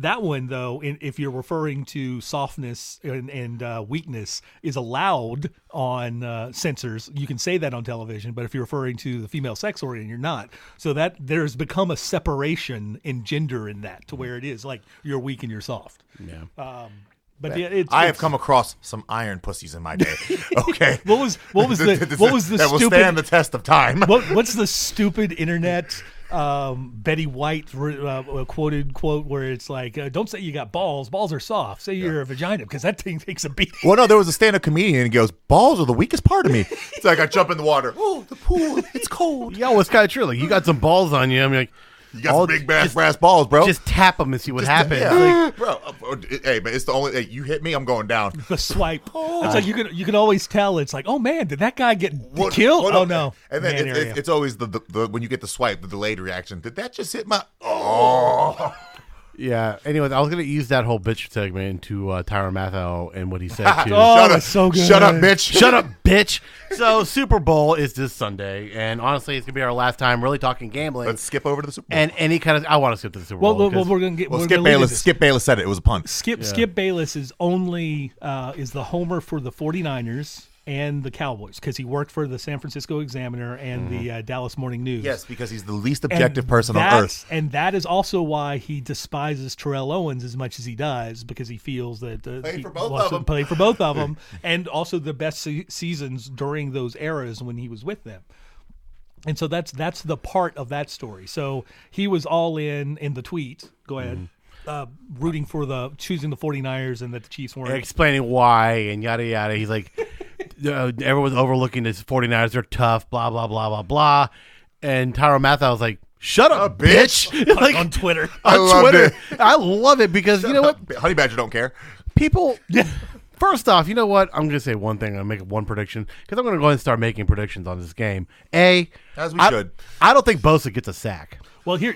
that one though, if you're referring to softness and weakness, is allowed on censors. You can say that on television, but if you're referring to the female sex organ, you're not. So that there's become a separation in gender in that to where it is like you're weak and you're soft. Yeah. But yeah, I have come across some iron pussies in my day. Okay, What was the that will stupid stand the test of time? what's the stupid internet Betty White quoted quote where it's like, don't say you got balls are soft, say you're a vagina because that thing takes a beat. Well, no, there was a stand-up comedian and he goes, balls are the weakest part of me. It's like I jump in the water. Oh, the pool, it's cold. Yo, it's kind of true. Like, you got some balls on you. I'm like, You got some big brass balls, bro. Just tap them and see what happens. Yeah. Like, Bro, hey, but it's the only you hit me, I'm going down. The swipe. It's like you can always tell. It's like, oh man, did that guy get killed? Well, Oh no. And then Man area. it's always the when you get the swipe, the delayed reaction. Did that just hit my? Oh. yeah. Anyways, I was gonna use that whole bitch segment to Tyrann Mathieu and what he said to. Oh, Shut up! that's so good. Shut up, bitch! Shut up, bitch. So Super Bowl is this Sunday, and honestly, it's gonna be our last time really talking gambling. Let's skip over to the Super Bowl. And any kind of, I want to skip to the Super Bowl. well, 'cause- we're gonna get. Well, we're Skip gonna leave Bayless. this. Skip Bayless said it. It was a pun. Skip Bayless is only is the homer for the 49ers and the Cowboys because he worked for the San Francisco Examiner and the Dallas Morning News. Yes, because he's the least objective And person on that's- earth. And that is also why he despises Terrell Owens as much as he does, because he feels that he for both wants of to them. play for both of them, and also the best seasons during those eras when he was with them. And so that's the part of that story. So he was all in the tweet. Go ahead. Rooting for choosing the 49ers and that the Chiefs weren't. explaining why and yada yada. He's like, everyone's overlooking this 49ers. They're tough. Blah blah blah blah blah. And Tyrann Mathieu was like, "Shut up, bitch!" Like, on Twitter. I on loved Twitter. it. I love it because you know what? Honey Badger don't care. People. First off, you know what? I'm going to say one thing. I'm going to make one prediction because I'm going to go ahead and start making predictions on this game. As we should. I don't think Bosa gets a sack. Well, here's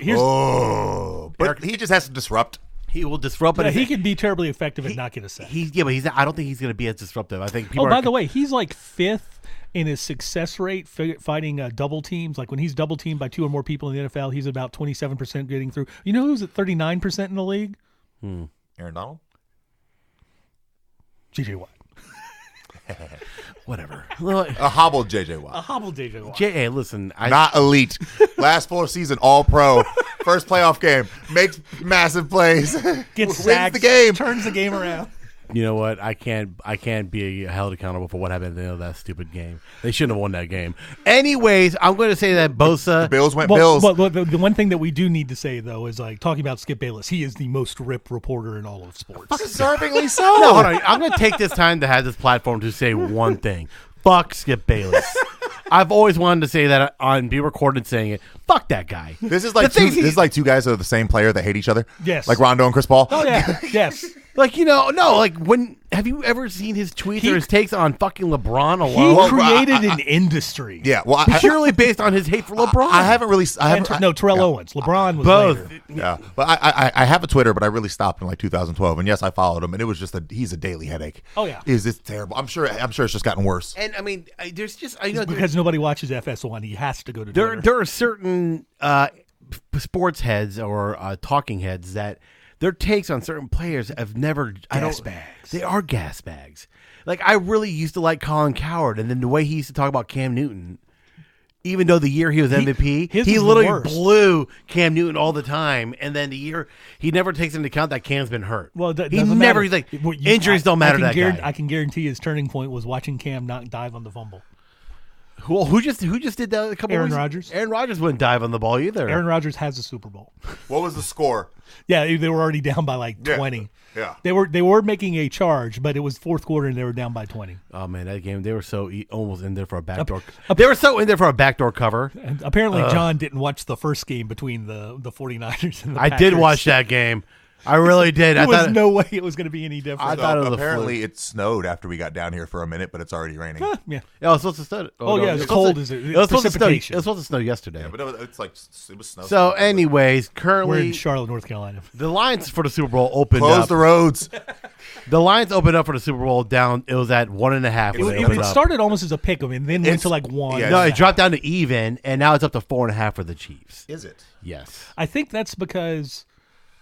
But he just has to disrupt. He will disrupt. yeah, but he can be terribly effective and not get a sack. but he's. I don't think he's going to be as disruptive. I think people. Oh, by the way, he's like fifth in his success rate fighting double teams. Like when he's double teamed by two or more people in the NFL, he's about 27% getting through. You know who's at 39% in the league? Aaron Donald? J.J. Watt. whatever. A hobbled JJ Watt. A hobbled J.J. Watt. Hey, listen. Not elite. Last full season, all pro. First playoff game. Makes massive plays. Gets Wins sacked. the game. Turns the game around. you know what? I can't be held accountable for what happened at the end of that stupid game. They shouldn't have won that game. Anyways, I'm going to say that Bosa. The Bills went Bills. Well, the one thing that we do need to say though is like talking about Skip Bayless. He is the most ripped reporter in all of sports. Deservingly so. No, hold on. I'm going to take this time to have this platform to say one thing. Fuck Skip Bayless. I've always wanted to say that on be recorded saying it. Fuck that guy. This is like two guys that are the same player that hate each other. Yes. Like Rondo and Chris Paul. Oh yeah, yes. Like, no, like when have you ever seen his tweets or his takes on fucking LeBron alone? He created an industry. Yeah, well, purely based on his hate for LeBron. I haven't really. Terrell Owens. LeBron was both. later. Yeah, but I have a Twitter, but I really stopped in like 2012, and yes, I followed him, and it was just he's a daily headache. Oh yeah, it's terrible. I'm sure it's just gotten worse. And I mean, there's just I know because nobody watches FS1, he has to go to Twitter. There are certain sports heads or talking heads that their takes on certain players have never gas bags. They are gas bags. Like I really used to like Colin Cowherd, and then the way he used to talk about Cam Newton, even though the year he was MVP, he literally blew Cam Newton all the time, and then the year he never takes into account that Cam's been hurt. Well, he never he's like injuries don't matter. I can guarantee his turning point was watching Cam not dive on the fumble. Well, who just did that a couple? Aaron weeks? Rodgers. Aaron Rodgers wouldn't dive on the ball either. Aaron Rodgers has a Super Bowl. What was the score? Yeah, they were already down by like 20. Yeah. They were making a charge, but it was fourth quarter and they were down by 20. Oh man, that game they were so almost in there for a backdoor. They were so in there for a backdoor cover. And apparently, John didn't watch the first game between the 49ers and the Packers. I did watch that game. I really did. There was no way it was going to be any different. I thought it was apparently it snowed after we got down here for a minute, but it's already raining. Yeah. Yeah, it was supposed to snow. It's cold. It was supposed to snow. It was supposed to snow yesterday. Yeah, but it was snow. So, anyways, currently we're in Charlotte, North Carolina. The lines for the Super Bowl opened up. Close the roads. The lines opened up for the Super Bowl down. It was at 1.5. It started almost as a pick 'em and then went to like 1. Yeah, no, it dropped down to even, and now it's up to 4.5 for the Chiefs. Is it? Yes. I think that's because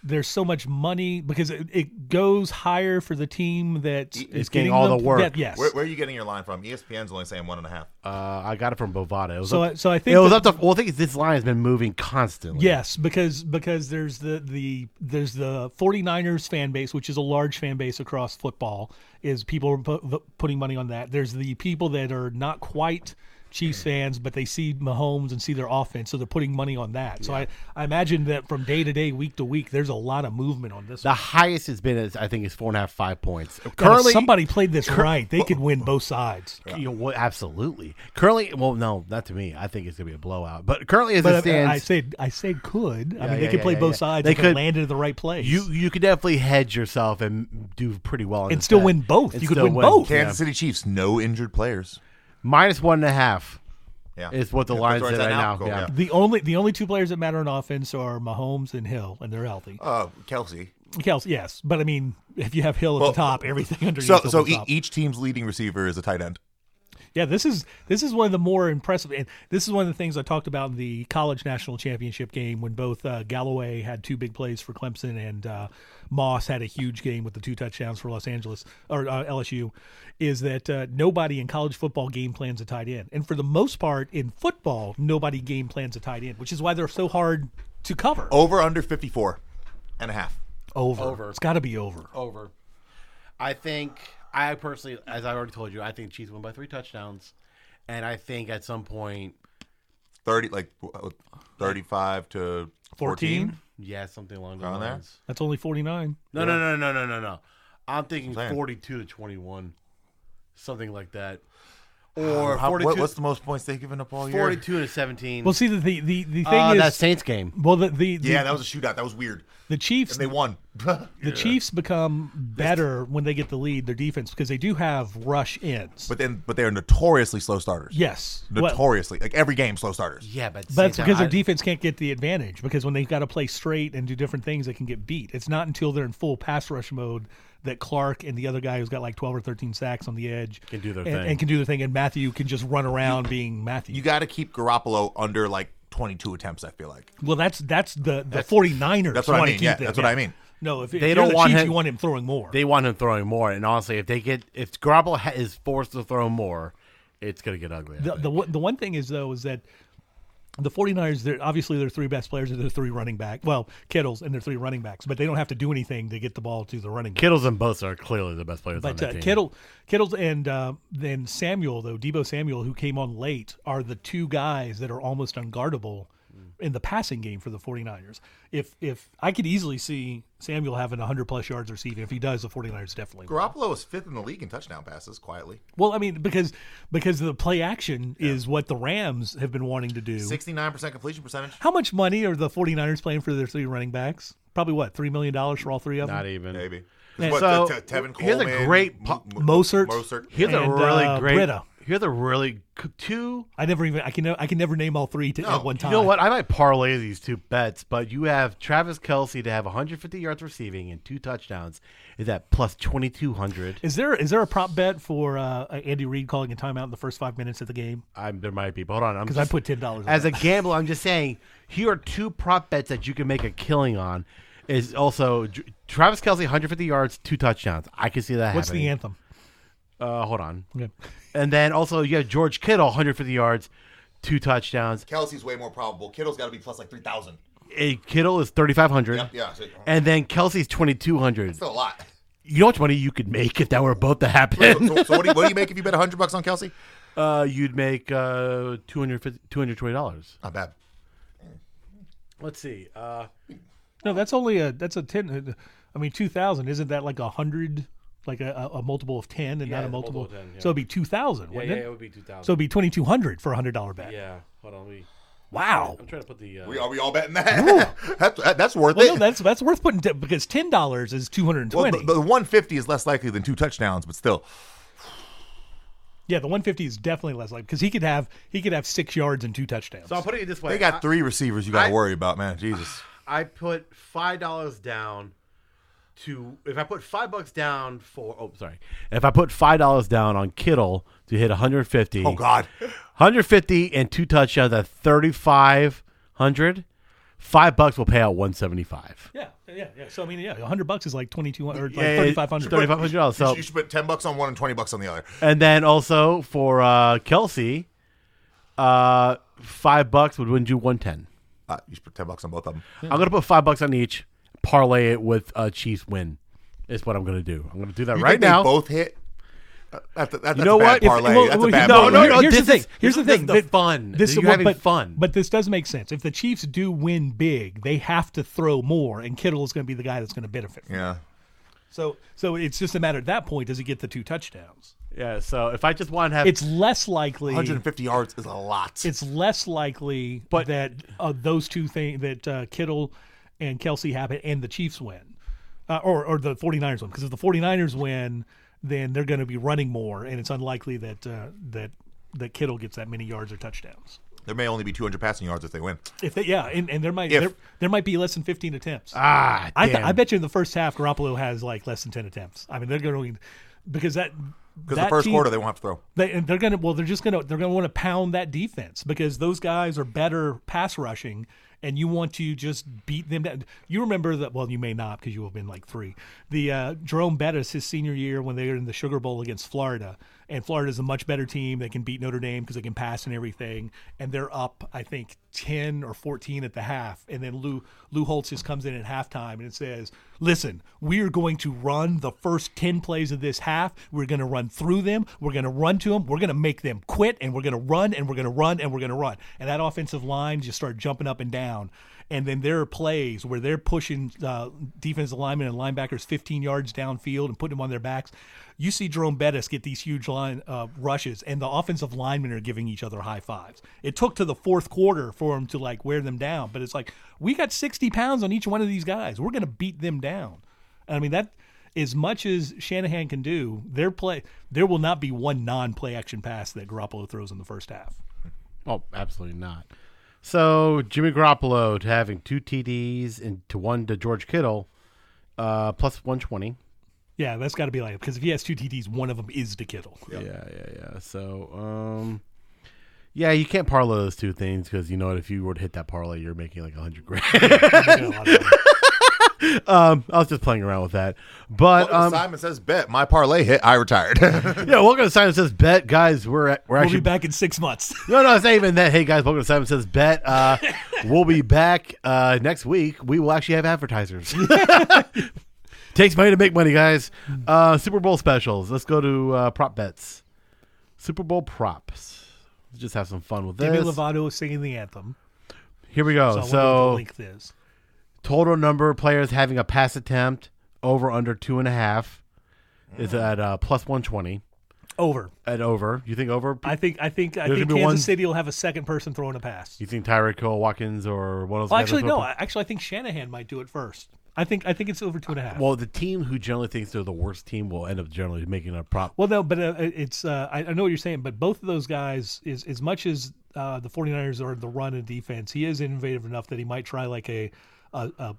there's so much money because it goes higher for the team that is getting all the work. Yes. Where are you getting your line from? ESPN's only saying 1.5. I got it from Bovada. So I think it was up to. Well, I think this line has been moving constantly. Yes, because there's the 49ers fan base, which is a large fan base across football, is people are putting money on that. There's the people that are not quite Chiefs fans, but they see Mahomes and see their offense, so they're putting money on that. Yeah. So I imagine that from day to day, week to week, there's a lot of movement on this. The highest it's been is I think is 4.5, 5 points. Currently, if somebody played this right, they could win both sides. Yeah. Absolutely. Currently, well, no, not to me. I think it's gonna be a blowout. But currently, as it stands, I said could. I mean, they could play both sides. They could land in the right place. You could definitely hedge yourself and do pretty well and still win both. You could win both. Kansas City Chiefs, no injured players. Minus 1.5. Yeah. Is what the line's at right now. Cool. Yeah. The only two players that matter on offense are Mahomes and Hill, and they're healthy. Kelsey, yes, but I mean, if you have Hill at the top, everything underneath. So each team's leading receiver is a tight end. Yeah, this is one of the more impressive, and this is one of the things I talked about in the college national championship game when both Galloway had 2 big plays for Clemson and Moss had a huge game with the 2 touchdowns for Los Angeles or LSU. Is that nobody in college football game plans a tight end, and for the most part in football, nobody game plans a tight end, which is why they're so hard to cover. Over under 54.5. Over. It's got to be over. Over. I personally, as I already told you, I think Chiefs win by 3 touchdowns, and I think at some point 35 to 14. Yeah, something along those lines. That's only 49. No. I'm thinking 42 to 21, something like that. Or 42, what's the most points they've given up all year? 42 to 17. Well, see the thing is that Saints game. Well, that was a shootout. That was weird. The Chiefs, and they won. The Chiefs become better when they get the lead. Their defense, because they do have rush ins, but they're notoriously slow starters. Yes, notoriously, like every game, slow starters. Yeah, but that's because their defense can't get the advantage. Because when they've got to play straight and do different things, they can get beat. It's not until they're in full pass rush mode that Clark and the other guy who's got like 12 or 13 sacks on the edge can do their thing, and Matthew can just run around being Matthew. You got to keep Garoppolo under like 22 attempts, I feel like. Well, that's the 49ers. That's what I mean. Yeah, that's what I mean. No, if they don't want Chiefs, him, you want him throwing more. They want him throwing more, and honestly, if Garoppolo is forced to throw more, it's going to get ugly. The one thing is though is that The 49ers, obviously their three best players are their three running back. Well, Kittle's and their three running backs, but they don't have to do anything to get the ball to the running back. Kittle's and Bosa are clearly the best players on But that team. Kittle's and then Samuel, though, Debo Samuel, who came on late, are the two guys that are almost unguardable in the passing game for the 49ers. If I could easily see Samuel having 100-plus yards receiving. If he does, the 49ers definitely win. Garoppolo is 5th in the league in touchdown passes, quietly. Well, I mean, because the play action is what the Rams have been wanting to do. 69% completion percentage. How much money are the 49ers playing for their three running backs? Probably what, $3 million for all three of them? Not even. Maybe. Man, What, so, Tevin Coleman, here's a great Mosert. Here's a And, really great. Britta. Here's a really two. I can never name all three at one time. You know what? I might parlay these two bets, but you have Travis Kelce to have 150 yards receiving and 2 touchdowns. Is that plus 2,200? Is there a prop bet for Andy Reid calling a timeout in the first 5 minutes of the game? There might be. But hold on. Because I put $10 as a gambler, I'm just saying, here are 2 prop bets that you can make a killing on. Is also Travis Kelce, 150 yards, 2 touchdowns. I can see that What's happening. the anthem? Hold on. Okay. And then also you have George Kittle, 150 yards, 2 touchdowns. Kelsey's way more probable. Kittle's got to be plus like 3,000. Kittle is 3,500. Yep, yeah. And then Kelsey's 2,200. Still a lot. You know how much money you could make if that were both to happen? So what do you make if you bet $100 on Kelsey? You'd make $220. Not bad. Let's see. No, that's a 10. I mean, 2,000. Isn't that like 100? Like a multiple of 10 and Yeah, not a a multiple. multiple of 10, yeah. So it'd be 2,000, wouldn't it? it would be 2,000. So it'd be 2,200 for a $100 bet. yeah, hold on. Wow. I'm trying to put the. Are we all betting that? that's worth Well, it. no, that's worth putting because $10 is 220. Well, the 150 is less likely than 2 touchdowns, but still. Yeah, the 150 is definitely less likely because he could have 6 yards and 2 touchdowns. So I'll put it this way. They got 3 receivers you got to worry about, man. Jesus. I put $5 down. If I put $5 down if I put $5 down on Kittle to hit 150. Oh God, 150 and 2 touchdowns at 3,500. $5 will pay out 175. Yeah. So I mean, $100 is like 2,200 or like Yeah, 3,500. $3,500. So you should put $10 on one and $20 on the other. and then also for Kelsey, $5 would win you 110. You should put $10 on both of them. I'm gonna put $5 on each. Parlay it with a Chiefs win. Is what I'm gonna do. I'm gonna do that You right think now. They both hit. That's You know a bad what? parlay. That's a bad no, parlay. no. Here's the thing. Here's the thing. The fun. You're having fun. But this does make sense. If the Chiefs do win big, they have to throw more, and Kittle is going to be the guy that's going to benefit. Yeah. So it's just a matter at that point, does he get the 2 touchdowns? Yeah. So if I just want to have, It's less likely. 150 yards is a lot. It's less likely that those two things that Kittle and Kelsey have it and the Chiefs win, or the 49ers win. Because if the 49ers win, then they're going to be running more, and it's unlikely that that Kittle gets that many yards or touchdowns. There may only be 200 passing yards if they win. And there might be less than 15 attempts. damn. I bet you in the first half Garoppolo has like less than 10 attempts. I mean, they're going because the first quarter they won't have to throw. They're going to want to pound that defense because those guys are better pass rushing, and you want to just beat them down. You remember that? Well, you may not because you have been like 3. The Jerome Bettis, his senior year when they were in the Sugar Bowl against Florida, and Florida's a much better team. They can beat Notre Dame because they can pass and everything, and they're up, I think, 10 or 14 at the half, and then Lou Holtz just comes in at halftime and it says, "Listen, we are going to run the first 10 plays of this half. We're going to run through them. We're going to run to them. We're going to make them quit, and we're going to run, and we're going to run, and we're going to run." And that offensive line just started jumping up and down. And then there are plays where they're pushing defensive linemen and linebackers 15 yards downfield and putting them on their backs. You see Jerome Bettis get these huge line rushes, and the offensive linemen are giving each other high fives. It took to the fourth quarter for them to like wear them down, but it's like we got 60 pounds on each one of these guys. We're going to beat them down. I mean, that as much as Shanahan can do, there will not be one non-play action pass that Garoppolo throws in the first half. Oh, absolutely not. So Jimmy Garoppolo to having 2 TDs and to 1 to George Kittle, plus 120. Yeah, that's got to be like because if he has 2 TDs, one of them is to Kittle. Yeah. So, you can't parlay those 2 things because you know what? If you were to hit that parlay, you're making like $100,000. I was just playing around with that. But Welcome to Simon Says Bet. My parlay hit. I retired. yeah, welcome to Simon Says Bet, guys. We'll We'll be back in 6 months. No, it's not even that. Hey guys, welcome to Simon Says Bet. We'll be back next week. We will actually have advertisers. Takes money to make money, guys. Super Bowl specials. Let's go to prop bets. Super Bowl props. Let's just have some fun with this. Demi Lovato singing the anthem. Here we go. So I wonder what the length is. Total number of players having a pass attempt over under 2.5 is at plus 120. Over. At over. You think over? I think gonna be Kansas one- City will have a second person throwing a pass. You think Tyreek Hill, Watkins, or one of those Well, guys actually, will no. throw- Actually, I think Shanahan might do it first. I think it's over 2.5. Well, the team who generally thinks they're the worst team will end up generally making a prop. Well, no, but it's I know what you're saying, but both of those guys, is as much as the 49ers are the run and defense, he is innovative enough that he might try like a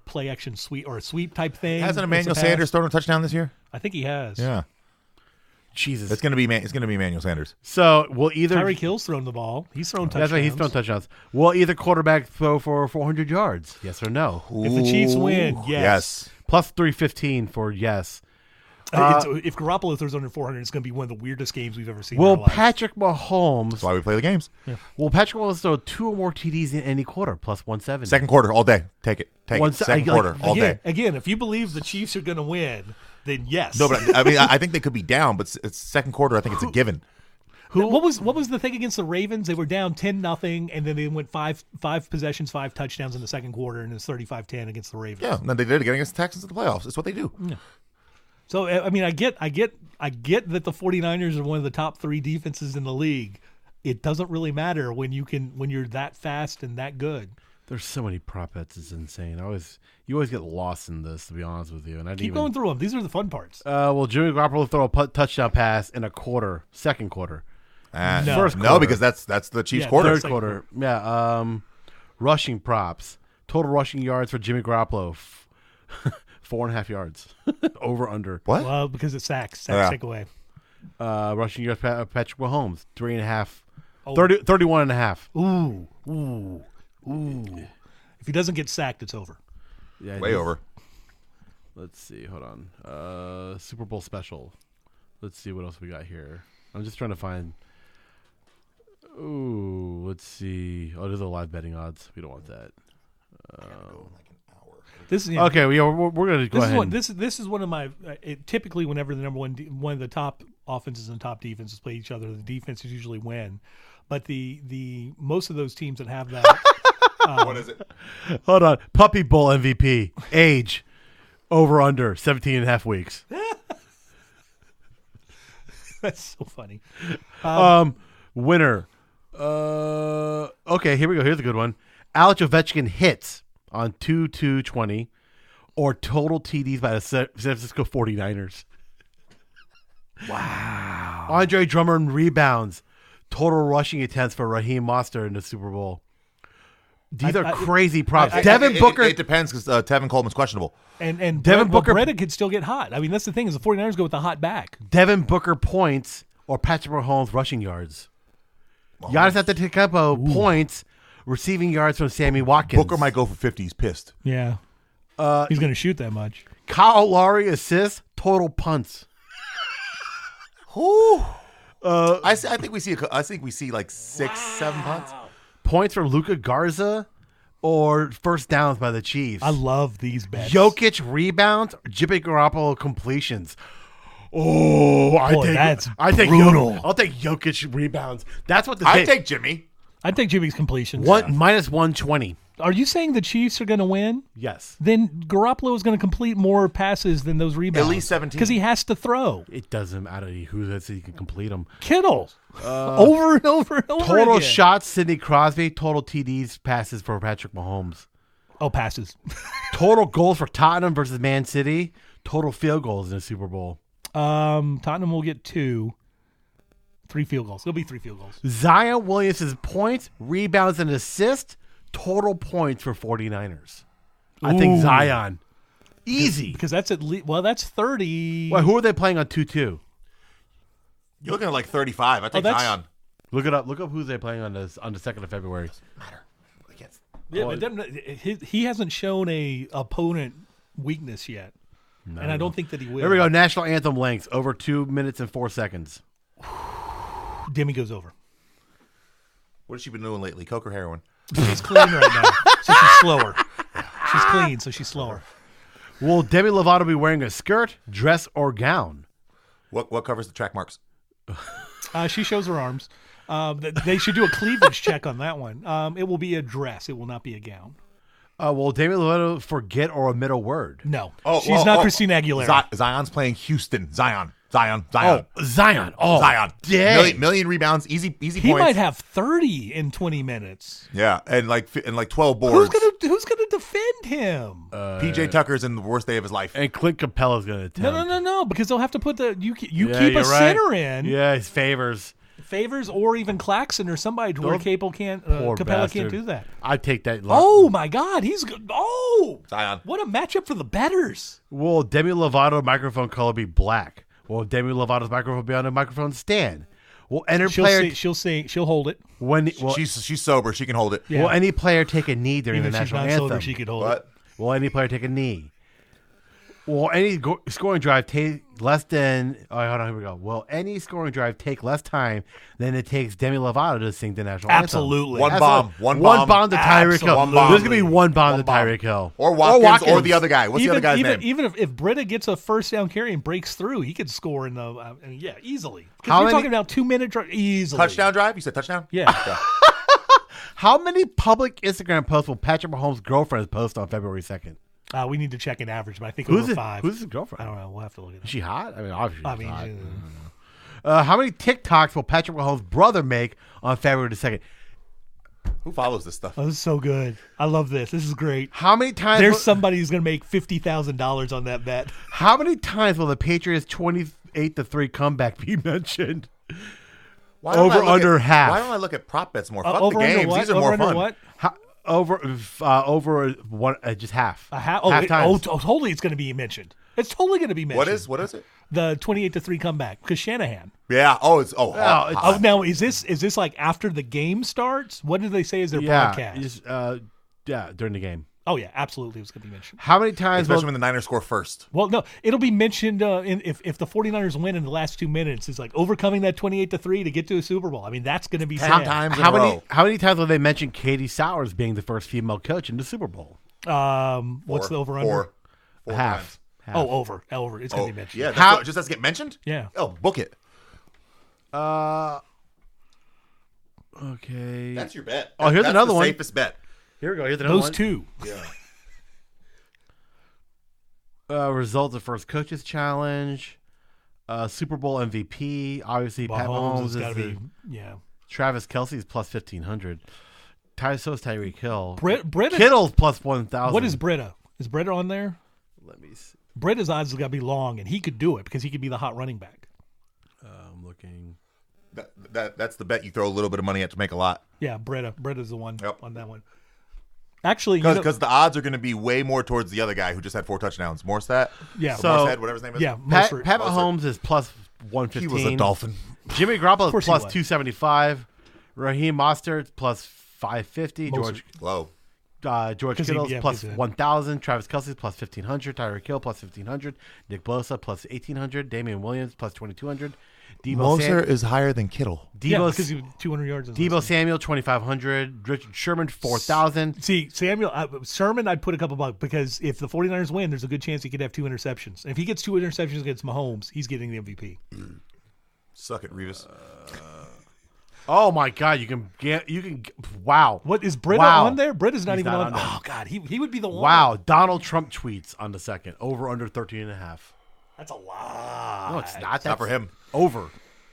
play action sweep or a sweep type thing. Hasn't as a Emmanuel pass. Sanders thrown a touchdown this year? I think he has. Yeah. Jesus. It's gonna be Emmanuel Sanders. So we'll either Tyreek Hill's thrown the ball. He's thrown touchdowns. that's right. He's thrown touchdowns. Will either quarterback throw for 400 yards? Yes or no? If the Chiefs win, yes. Plus 315 for yes. If Garoppolo throws under 400, it's going to be one of the weirdest games we've ever seen. in Will our lives. Patrick Mahomes? That's why we play the games. Will Patrick Mahomes throw 2 or more TDs in any quarter? Plus 170. Second quarter all day. Take it. Second quarter all day. Again, if you believe the Chiefs are going to win, then yes. No, but I mean, I think they could be down, but it's second quarter. I think it's a given. What was the thing against the Ravens? They were down 10-0, and then they went five possessions, 5 touchdowns in the second quarter, and it's 35-10 against the Ravens. Yeah, and then they did it again against the Texans in the playoffs. It's what they do. Yeah. So I mean, I get that the 49ers are one of the top 3 defenses in the league. It doesn't really matter when you're that fast and that good. There's so many prop bets. It's insane. You always get lost in this, to be honest with you. And I Keep going through them. These are the fun parts. Will Jimmy Garoppolo throw a touchdown pass in a quarter, second quarter? No. First No, quarter. because that's the Chiefs Yeah, quarter. Third quarter. Yeah. Rushing props. Total rushing yards for Jimmy Garoppolo. 4.5 yards. Over under. What? Well, because it's sacks Yeah. take away. Rushing yards Patrick Mahomes. 3.5. Oh. 31.5. Ooh. If he doesn't get sacked, it's over. Yeah, Way over. Let's see. Hold on. Super Bowl special. Let's see what else we got here. I'm just trying to find. Ooh, let's see. Oh, there's a live betting odds. We don't want that. This is Okay, we're going to go ahead. This is one of my typically whenever the number one of the top offenses and top defenses play each other, the defenses usually win. But the most of those teams that have that. What is it? Hold on. Puppy Bowl MVP. Age. Over under 17.5 weeks. That's so funny. Winner. Okay, here we go. Here's a good one. Alex Ovechkin hits on 2/2/20 or total TDs by the San Francisco 49ers. Wow. Andre Drummond rebounds. Total rushing attempts for Raheem Mostert in the Super Bowl. These are crazy props. Devin Booker. It depends because Tevin Coleman's questionable. And Devin Booker. Breda could still get hot. I mean, that's the thing is the 49ers go with the hot back. Devin Booker points or Patrick Mahomes rushing yards. Giannis Antetokounmpo points, receiving yards from Sammy Watkins. Booker might go for 50. He's pissed. Yeah. He's going to shoot that much. Kyle Lowry assists, total punts. Who? I think we see like 6, 7 punts. Points from Luka Garza or first downs by the Chiefs. I love these bets. Jokic rebounds, Jimmy Garoppolo completions. Oh, that's I take brutal. I'll take Jokic rebounds. That's what the I take Jimmy. I'd take Jimmy's completions. minus 120. Are you saying the Chiefs are going to win? Yes. Then Garoppolo is going to complete more passes than those rebounds. At least 17. Because he has to throw. It doesn't matter who that he can complete them. Kittle. Over and over and over Total again. shots, Sidney Crosby. Total TDs, passes for Patrick Mahomes. Oh, passes. Total goals for Tottenham versus Man City. Total field goals in the Super Bowl. Tottenham will get 2. 3 field goals. There'll be 3 field goals. Zion Williamson's points, rebounds, and assists. Total points for 49ers. I think Zion. Easy. Because that's at least, that's 30. Wait, who are they playing on 2-2? You're looking at like 35. I take Zion. Look it up. Look up who they're playing on the 2nd of February. Matter. I can't. Yeah, but he hasn't shown a opponent weakness yet. And I don't think that he will. Here we go. National anthem length over 2 minutes and 4 seconds. Demi goes over. What has she been doing lately? Coke or heroin? She's clean right now, so she's slower. She's clean, so she's slower. Will Demi Lovato be wearing a skirt, dress, or gown? What covers the track marks? She shows her arms. They should do a cleavage check on that one. It will be a dress. It will not be a gown. Will Demi Lovato forget or omit a word? No. She's not Christina Aguilera. Zion's playing Houston. Zion. Zion. Zion. Zion. Dang. Million rebounds. Easy points. He might have 30 in 20 minutes. Yeah, and like 12 boards. Who's gonna defend him? PJ Tucker's in the worst day of his life. And Clint Capella's going to attempt. No, because they'll have to put you keep a you're right. center in. Yeah, his favors. Favors or even Claxton or somebody to where Capella can't do that. I'd take that. Oh my God, he's good. Oh, Zion. What a matchup for the betters. Will Demi Lovato microphone color be black? Will Demi Lovato's microphone be on a microphone stand? Will any player? She'll hold it. She's sober. She can hold it. Yeah. Will any player take a knee during Even the if she's national not anthem? sober, she could hold it. Will any player take a knee? Will any scoring drive take less than? Oh, hold on. Here we go. Will any scoring drive take less time than it takes Demi Lovato to sing the national Absolutely. anthem? One bomb to Tyreek Hill. One There's gonna be one bomb to Tyreek Hill or Watkins or the other guy. What's the other guy's name? Even if Britta gets a first down carry and breaks through, he could score in the easily. Because How you're many- talking about 2 minute drive easily. Touchdown drive? You said touchdown? Yeah. How many public Instagram posts will Patrick Mahomes' girlfriend post on February 2nd? We need to check an average, but I think Who's over it? 5. Who's his girlfriend? I don't know. We'll have to look at Is it. she hot? I mean, obviously she's hot. How many TikToks will Patrick Mahomes' brother make on February 2nd? Who follows this stuff? Oh, this is so good. I love this. This is great. How many times? There's somebody who's going to make $50,000 on that bet. How many times will the Patriots 28-3 comeback be mentioned? Over under half. Why don't I look at prop bets more? Fuck Over the under games. what? These are Over more under fun. what? Over one, just half. Half times. Totally, it's going to be mentioned. It's totally going to be mentioned. What is it? The 28-3 comeback because Shanahan. Yeah. Now is this like after the game starts? What did they say is their broadcast? During the game. Oh yeah, absolutely, it was going to be mentioned. How many times? Especially when the Niners score first. Well, no, it'll be mentioned if the 49ers win in the last 2 minutes. It's like overcoming that 28-3 to get to a Super Bowl. I mean, that's going to be 10 sad. times in a row. How many times will they mention Katie Sowers being the first female coach in the Super Bowl? What's the over under? Four Half. times. Oh, over. It's going to be mentioned. Yeah, just doesn't get mentioned? Yeah. Oh, book it. Okay. That's your bet. Oh, here's That's another the one. Safest bet. Here we go. Here's another Those one. two. Yeah. Results of first coaches challenge. Super Bowl MVP. Obviously, Pat Mahomes has is got to be. Yeah. Travis Kelce's plus 1,500. So is Tyreek Hill. Britta. Kittle's plus 1,000. What is Britta? Is Britta on there? Let me see. Britta's odds has got to be long, and he could do it because he could be the hot running back. I'm looking. That's the bet you throw a little bit of money at to make a lot. Yeah, Britta's the one Yep. on that one. Actually, because the odds are going to be way more towards the other guy who just had 4 touchdowns. Morstead? Yeah. Morstead, whatever his name is? Yeah, Pat Mostert. Mahomes is plus 115. He was a Dolphin. Jimmy Garoppolo is course he plus was. 275. Raheem Mostert plus 550. Low. George 'Cause Kittle's he- yeah, plus he's in. 1,000. Travis Kelce's plus 1,500. Tyreek Hill plus 1,500. Nick Bosa plus 1,800. Damian Williams plus 2,200. Moser is higher than Kittle. because he was 200 yards. Debo Samuel 2,500. Richard Sherman 4,000. See, Sherman, I'd put a couple bucks because if the 49ers win, there's a good chance he could have 2 interceptions. And if he gets 2 interceptions against Mahomes, he's getting the MVP. Suck it, Revis. Oh my God! You can. Wow. What is Britta Wow. on there? Britta's not He's even not on. on there. Oh God, he would be the one. Wow. Donald Trump tweets on the second. Over under 13.5. That's a lot. No, it's not. It's not for him. Over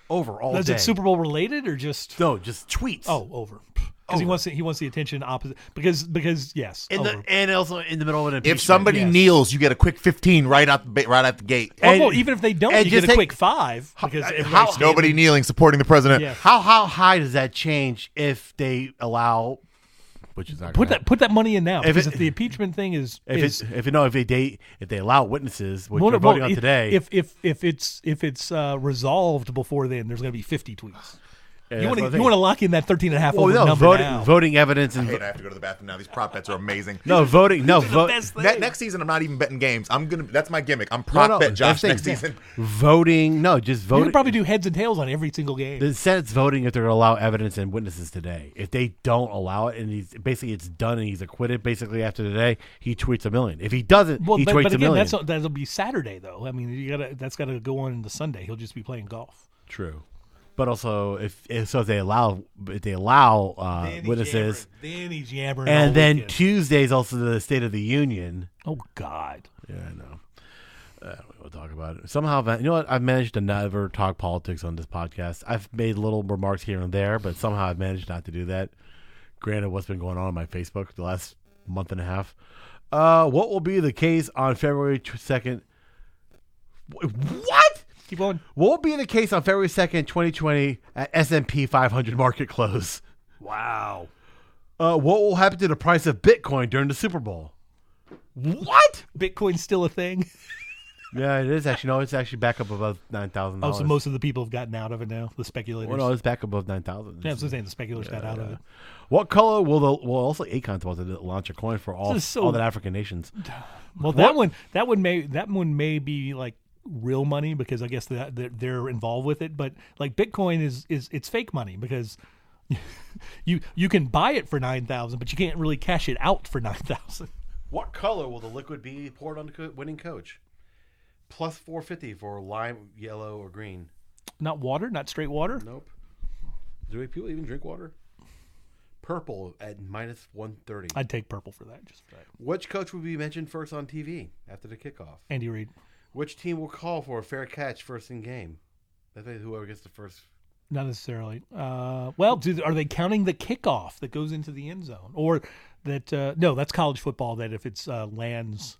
all Is day. it Super Bowl related or just? No, just tweets. Oh, over. Because he wants the attention opposite. Because yes. Over. And also in the middle of an impeachment. If somebody Yes. kneels, you get a quick 15 right at the gate. Well, even if they don't, and you just get a take- quick 5 because how- everybody's standing. Nobody kneeling, supporting the president. Yeah. How high does that change if they allow? Which is not Put gonna that money in now because it- if the impeachment thing is if they allow witnesses, which well, they're voting on if- today. If it's resolved before then, there's going to be 50 tweets. Yeah, You want that's to what I think. lock in that 13.5 Well, over no, number now. voting evidence I and hate I have to go to the bathroom now. These prop bets are amazing. no voting. No vote. Best thing. Next season, I'm not even betting games. That's my gimmick. I'm prop bet Josh next season. Voting. No, just You voting. could probably do heads and tails on every single game. The Senate's voting if they're going to allow evidence and witnesses today. If they don't allow it, and it's done and he's acquitted basically after today, he tweets $1 million. If he doesn't, he tweets but $1 again, million. that'll be Saturday though. I mean, that's got to go on into Sunday. He'll just be playing golf. True, but also if they allow witnesses, then he's yammering. and all then weekend. Tuesday's also the State of the Union. Oh God. Yeah, I know. We'll talk about it. Somehow, you know what? I've managed to never talk politics on this podcast. I've made little remarks here and there, but somehow I've managed not to do that. Granted, what's been going on my Facebook the last month and a half. What will be the case on February 2nd? What? Keep going. What will be the case on February 2nd, 2020 at S&P 500 market close? Wow. What will happen to the price of Bitcoin during the Super Bowl? What? Bitcoin's still a thing. Yeah, it is actually. No, it's actually back up above $9,000. Oh, so most of the people have gotten out of it now. The speculators. Well, no, it's back above 9,000. Yeah, I was saying the speculators got out of it. What color will also Acon's about to launch a coin for all This is so- all the African nations? Well, that one may be like real money because I guess they're involved with it. But like Bitcoin is it's fake money because you can buy it for 9,000, but you can't really cash it out for 9,000. What color will the liquid be poured on the winning coach? Plus 450 for lime, yellow, or green. Not water, not straight water. Nope. Do people even drink water? Purple at minus 130. I'd take purple for that. Just for that. Which coach will be mentioned first on TV after the kickoff? Andy Reid. Which team will call for a fair catch first in game? That's whoever gets the first. Not necessarily. Well, are they counting the kickoff that goes into the end zone, or that? No, that's college football. That if it's lands,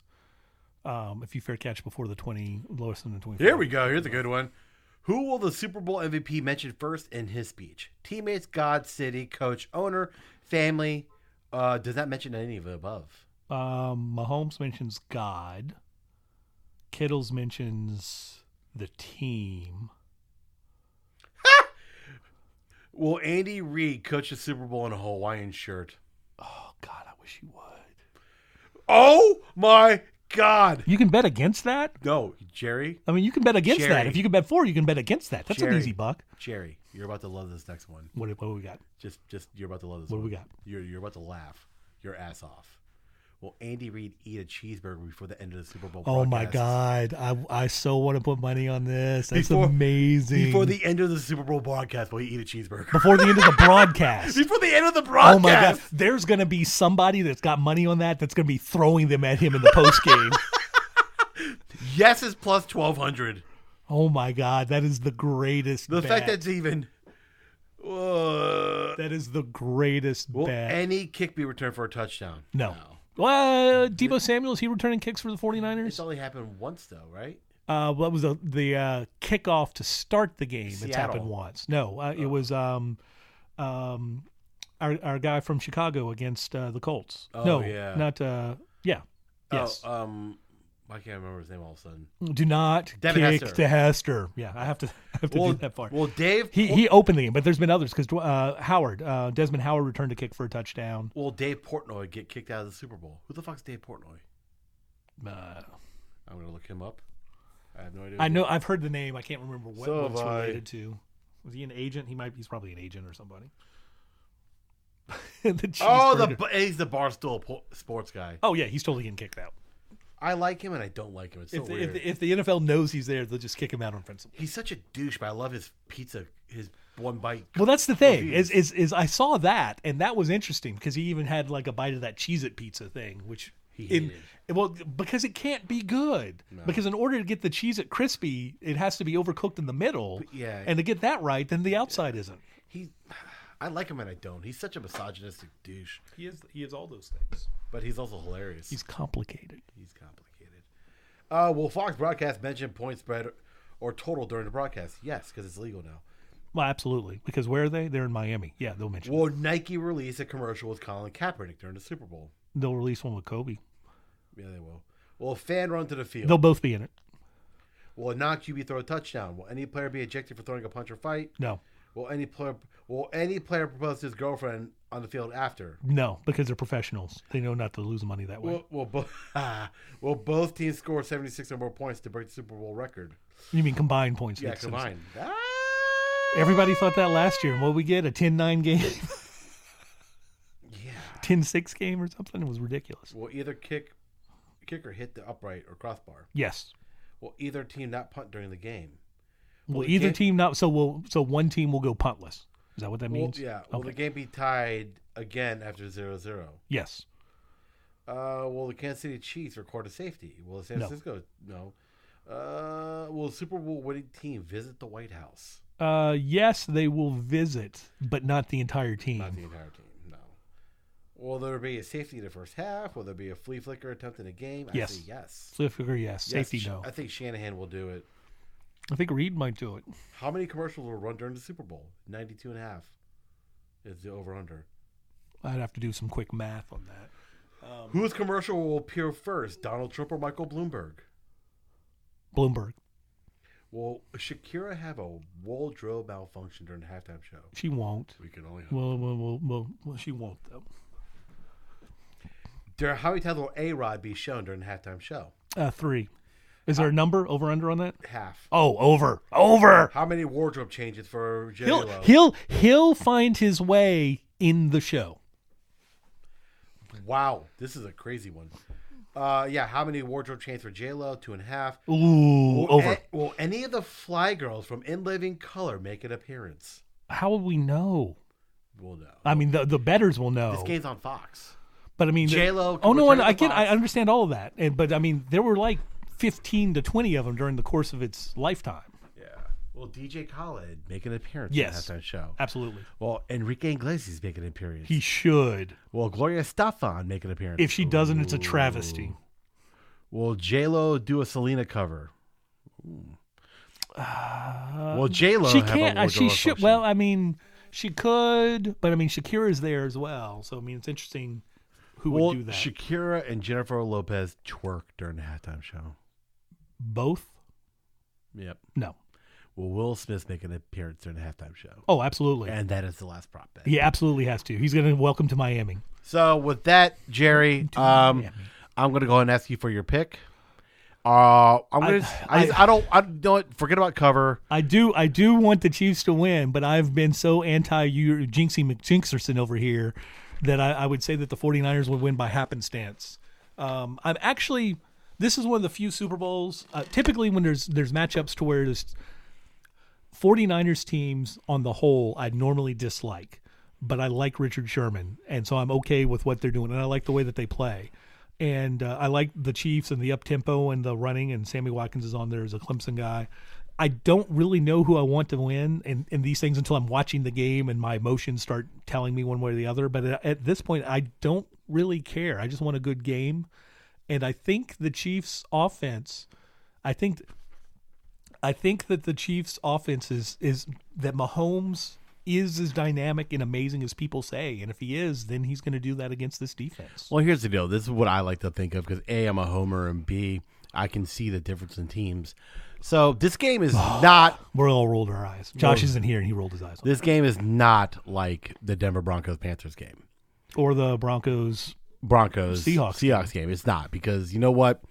if you fair catch before the 20, lowest than the 24. Here we go. Here's a good one. Who will the Super Bowl MVP mention first in his speech? Teammates, God, city, coach, owner, family. Does not mention any of the above. Mahomes mentions God. Kittles mentions the team. Will Andy Reid coach the Super Bowl in a Hawaiian shirt? Oh God, I wish you would. Oh my God! You can bet against that. No, Jerry. I mean, you can bet against Jerry. that. If you can bet for, you can bet against that. That's Jerry. an easy buck. Jerry, you're about to love this next one. What do we got? Just you're about to love this. What do one. we got? You're about to laugh your ass off. Will Andy Reid eat a cheeseburger before the end of the Super Bowl? Oh my broadcast? God, I so want to put money on this. That's Before- amazing. Before the end of the Super Bowl broadcast, will he eat a cheeseburger? Before the end of the broadcast. Before the end of the broadcast. Oh my God, there's gonna be somebody that's got money on that's gonna be throwing them at him in the post game. Yes is plus 1,200. Oh my God, that is the greatest. The bet. fact that's even. That is the greatest Will bet. any kick be returned for a touchdown? No. Well, Deebo Samuel, is he returning kicks for the 49ers? It's only happened once, though, right? What was the kickoff to start the game? It's Seattle. happened once. No, it was our guy from Chicago against the Colts. Oh, no, yeah. not yeah. Yes. I can't remember his name all of a sudden. Do not Devin kick Hester. to Hester. Yeah, I have to do that part. Well, Dave. He opened the game, but there's been others because Desmond Howard returned a kick for a touchdown. Will Dave Portnoy get kicked out of the Super Bowl? Who the fuck's Dave Portnoy? I'm gonna look him up. I have no idea. I know I've heard the name. I can't remember what it's have I. related to. Was he an agent? He's probably an agent or somebody. Cheeseburger. He's the Barstool Sports guy. Oh yeah, he's totally getting kicked out. I like him and I don't like him. It's so weird. If the NFL knows he's there, they'll just kick him out on principle. He's such a douche, but I love his pizza, his one bite. Well, that's the thing. reviews. Is I saw that, and that was interesting because he even had like a bite of that Cheez-It pizza thing, which He hated. well, because it can't be good. No. Because in order to get the Cheez-It crispy, it has to be overcooked in the middle. Yeah. And to get that right, then the outside isn't. I like him and I don't. He's such a misogynistic douche, He is all those things. but he's also hilarious. He's complicated. He's complicated. Will Fox broadcast mention point spread or total during the broadcast? Yes, because it's legal now. Well, absolutely. Because where are they? They're in Miami. Yeah, they'll mention. Will Nike release a commercial with Colin Kaepernick during the Super Bowl? They'll release one with Kobe. Yeah, they will. Will a fan run to the field? They'll both be in it. Will a non-QB throw a touchdown? Will any player be ejected for throwing a punch or fight? No. Will any player propose to his girlfriend on the field after? No, because they're professionals. They know not to lose money that way. Will both teams score 76 or more points to break the Super Bowl record? You mean combined points? Yeah, combined. Everybody thought that last year. What we get, a 10-9 game? Yeah. 10-6 game or something? It was ridiculous. Will either kicker hit the upright or crossbar? Yes. Will either team not punt during the game? Will either team not? So one team will go puntless. Is that what that means? Yeah. Will the game be tied again after 0-0? Yes. Will the Kansas City Chiefs record a safety? Will the San Francisco? No. Will the Super Bowl winning team visit the White House? Yes, they will visit, but not the entire team. Not the entire team, no. Will there be a safety in the first half? Will there be a flea flicker attempt in a game? Yes. I say yes. Flea flicker, yes. Safety, no. I think Shanahan will do it. I think Reed might do it. How many commercials will run during the Super Bowl? 92.5 is the over-under. I'd have to do some quick math on that. Whose commercial will appear first, Donald Trump or Michael Bloomberg? Bloomberg. Will Shakira have a wardrobe malfunction during the halftime show? She won't. We can only hope. Well, she won't, though. How many times will A-Rod be shown during the halftime show? 3. Is there a number over/under on that? Half. Oh, over. How many wardrobe changes for J-Lo? He'll find his way in the show. Wow, this is a crazy one. How many wardrobe changes for J-Lo? 2.5. Ooh, over. Will any of the Fly Girls from In Living Color make an appearance? How will we know? We'll know. I mean, the bettors will know. This game's on Fox. But I mean, J-Lo. I understand all of that, but I mean, there were like 15 to 20 of them during the course of its lifetime. Yeah. Will DJ Khaled make an appearance Yes. in that show? Absolutely. Will Enrique Iglesias make an appearance? He should. Will Gloria Estefan make an appearance? If she doesn't, it's a travesty. Will J-Lo do a Selena cover? Will J-Lo She have can't. a She should. function? Well, I mean, she could, but I mean, Shakira's there as well. So I mean, it's interesting who Will would do that. Shakira and Jennifer Lopez twerk during the halftime show? Both? Yep. No. Will Will Smith make an appearance during the halftime show? Oh, absolutely. And that is the last prop bet. He absolutely has to. He's going to welcome to Miami. So with that, Jerry, I'm going to go ahead and ask you for your pick. I don't forget about cover. I do want the Chiefs to win, but I've been so anti-Jinxie McJinxerson over here that I would say that the 49ers would win by happenstance. This is one of the few Super Bowls. Typically, when there's matchups to where there's 49ers teams on the whole, I normally dislike, but I like Richard Sherman, and so I'm okay with what they're doing, and I like the way that they play. And I like the Chiefs and the up-tempo and the running, and Sammy Watkins is on there as a Clemson guy. I don't really know who I want to win in these things until I'm watching the game and my emotions start telling me one way or the other. But at this point, I don't really care. I just want a good game. And I think the Chiefs' offense, I think that the Chiefs' offense is that Mahomes is as dynamic and amazing as people say. And if he is, then he's going to do that against this defense. Well, here's the deal. This is what I like to think of because A, I'm a homer, and B, I can see the difference in teams. So this game is not. We're all rolled our eyes. Josh isn't here, and he rolled his eyes. This game is not like the Denver Broncos-Panthers game. Or the Broncos Seahawks game. It's not because you know what?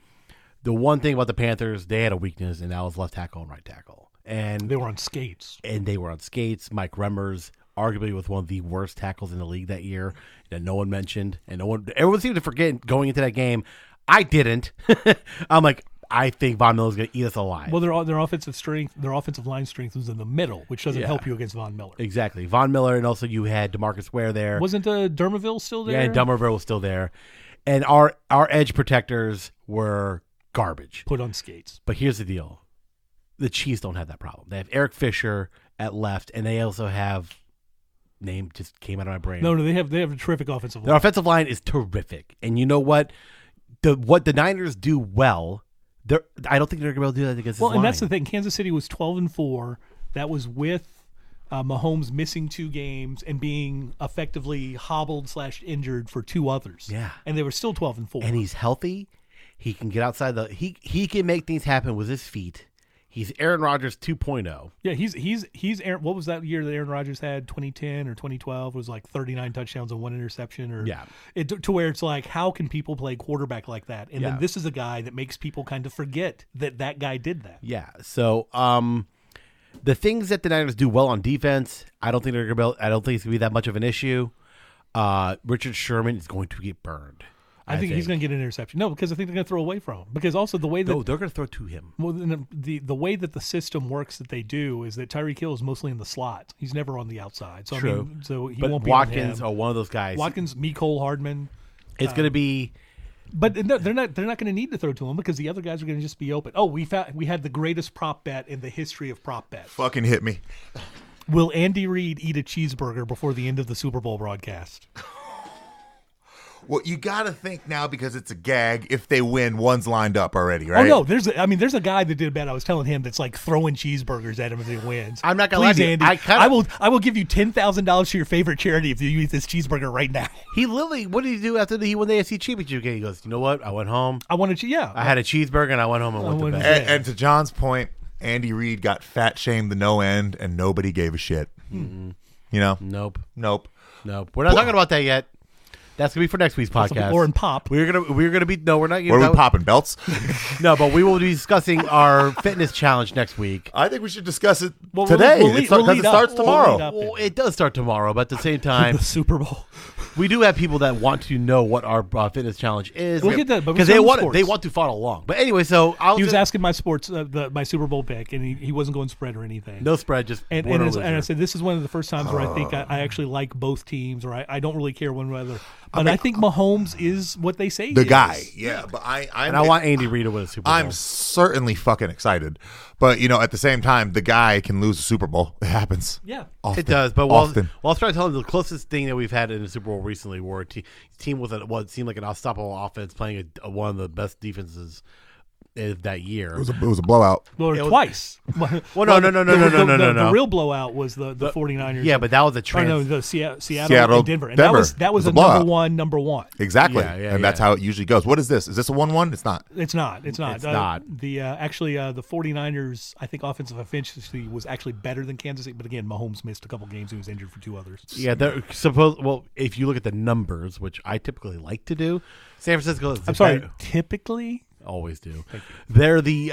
The one thing about the Panthers, they had a weakness, and that was left tackle and right tackle. And they were on skates. Mike Remmers, arguably with one of the worst tackles in the league that year that no one mentioned, and everyone seemed to forget going into that game. I didn't. I'm like, I think Von Miller's going to eat us alive. Well, their offensive line strength was in the middle, which doesn't help you against Von Miller. Exactly. Von Miller, and also you had DeMarcus Ware there. Wasn't Dermoville still there? Yeah, and Dermoville was still there. And our edge protectors were garbage. Put on skates. But here's the deal. The Chiefs don't have that problem. They have Eric Fisher at left, and they also have name just came out of my brain. No, they have a terrific offensive line. Their offensive line is terrific. And you know what? What the Niners do well, I don't think they're going to be able to do that against this line. And that's the thing. Kansas City was 12-4. That was with Mahomes missing 2 games and being effectively hobbled/injured for 2 others. Yeah. And they were still 12-4. And he's healthy. He can get outside he can make things happen with his feet. He's Aaron Rodgers 2.0. Yeah, he's Aaron. What was that year that Aaron Rodgers had? 2010 or 2012 was like 39 touchdowns and 1 interception, or to where it's like, how can people play quarterback like that? And then this is a guy that makes people kind of forget that guy did that. Yeah. So the things that the Niners do well on defense, I don't think it's gonna be that much of an issue. Richard Sherman is going to get burned. I think he's going to get an interception. No, because I think they're going to throw away from him. Because also the way that they're going to throw to him. Well, the way that the system works that they do is that Tyreek Hill is mostly in the slot. He's never on the outside. So True. I mean, so he but won't be Watkins on him. or one of those guys. Watkins, Mecole Hardman. It's going to be. But they're not going to need to throw to him because the other guys are going to just be open. Oh, we had the greatest prop bet in the history of prop bets. Fucking hit me. Will Andy Reid eat a cheeseburger before the end of the Super Bowl broadcast? Well, you got to think now because it's a gag. If they win, one's lined up already, right? Oh no, there's a guy that did a bet. I was telling him that's like throwing cheeseburgers at him if he wins. I'm not gonna lie to you. Andy, I will give you $10,000 to your favorite charity if you eat this cheeseburger right now. He literally, what did he do after he won the AFC Championship game? He goes, you know what? I went home. I had a cheeseburger and I went home and went to bed. And to John's point, Andy Reid got fat shamed to no end, and nobody gave a shit. Mm-hmm. You know? Nope. We're not talking about that yet. That's gonna be for next week's podcast. Or in pop. We're gonna be we're not. What are we popping belts? No, but we will be discussing our fitness challenge next week. I think we should discuss it today because it starts tomorrow. Well, it does start tomorrow, but at the same time, the Super Bowl. We do have people that want to know what our fitness challenge is. We'll get that, because they want to follow along. But anyway, so he was asking my sports, my Super Bowl pick, and he wasn't going spread or anything. No spread, just and I said this is one of the first times where I think I actually like both teams, or I don't really care one way or the other. But I think Mahomes is what they say. The guy, yeah. But I want Andy Reid to win a Super Bowl. I'm certainly fucking excited, but at the same time, the guy can lose a Super Bowl. It happens. Yeah, often, it does. But I'll try to tell him the closest thing that we've had in the Super Bowl recently, were a team with what seemed like an unstoppable offense playing one of the best defenses that year. It was a blowout. Well, twice. Well, no. The real blowout was the 49ers. Yeah, but that was a the Seattle and Denver. And that was a number one. Exactly. And that's how it usually goes. What is this? Is this a 1-1? It's not. It's not. It's not. The 49ers, I think offensive efficiency was actually better than Kansas City, but again, Mahomes missed a couple games. He was injured for 2 others. Yeah, if you look at the numbers, which I typically like to do, San Francisco is typically? Always do. They're the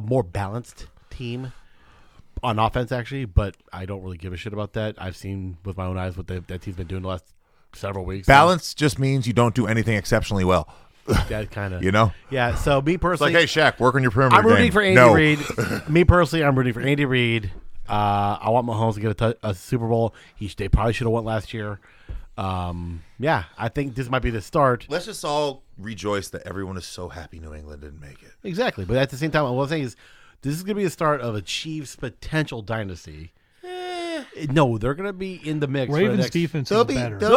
more balanced team on offense, actually, but I don't really give a shit about that. I've seen with my own eyes what that team's been doing the last several weeks. Balance just means you don't do anything exceptionally well. That kind of, Yeah. So me personally, it's like, hey, Shaq, work on your perimeter. I'm rooting for Andy Reid. Me personally, I'm rooting for Andy Reid. I want Mahomes to get a Super Bowl. They probably should have won last year. I think this might be the start. Let's just all rejoice that everyone is so happy New England didn't make it. Exactly. But at the same time, what I'm saying is this is going to be the start of a Chiefs potential dynasty. No, they're going to be in the mix. Ravens defense is better. No.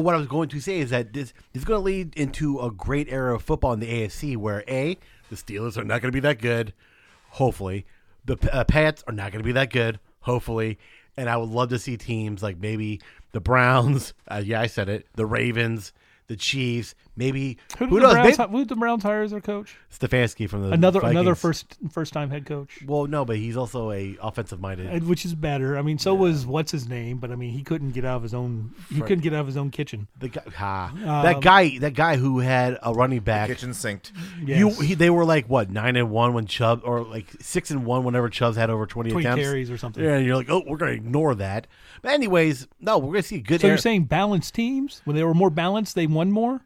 What I was going to say is that this is going to lead into a great era of football in the AFC where, the Steelers are not going to be that good, hopefully. The Pats are not going to be that good, hopefully. And I would love to see teams like maybe the Browns, I said it, the Ravens, the Chiefs, maybe who knows? Who did the Browns hire as their coach? Stefanski from the another Vikings. first time head coach. Well, no, but he's also a offensive minded, which is better. I mean, so was what's his name, but I mean, he couldn't get out of his own. He couldn't get out of his own kitchen. That guy who had a running back, the kitchen sinked. Yes. They were like what 9-1 when Chubb, or like 6-1 whenever Chubbs had over 20 attempts, carries or something. Yeah, and you're like, we're going to ignore that. But anyways, no, we're going to see a good. So you're saying balanced teams when they were more balanced, they won more.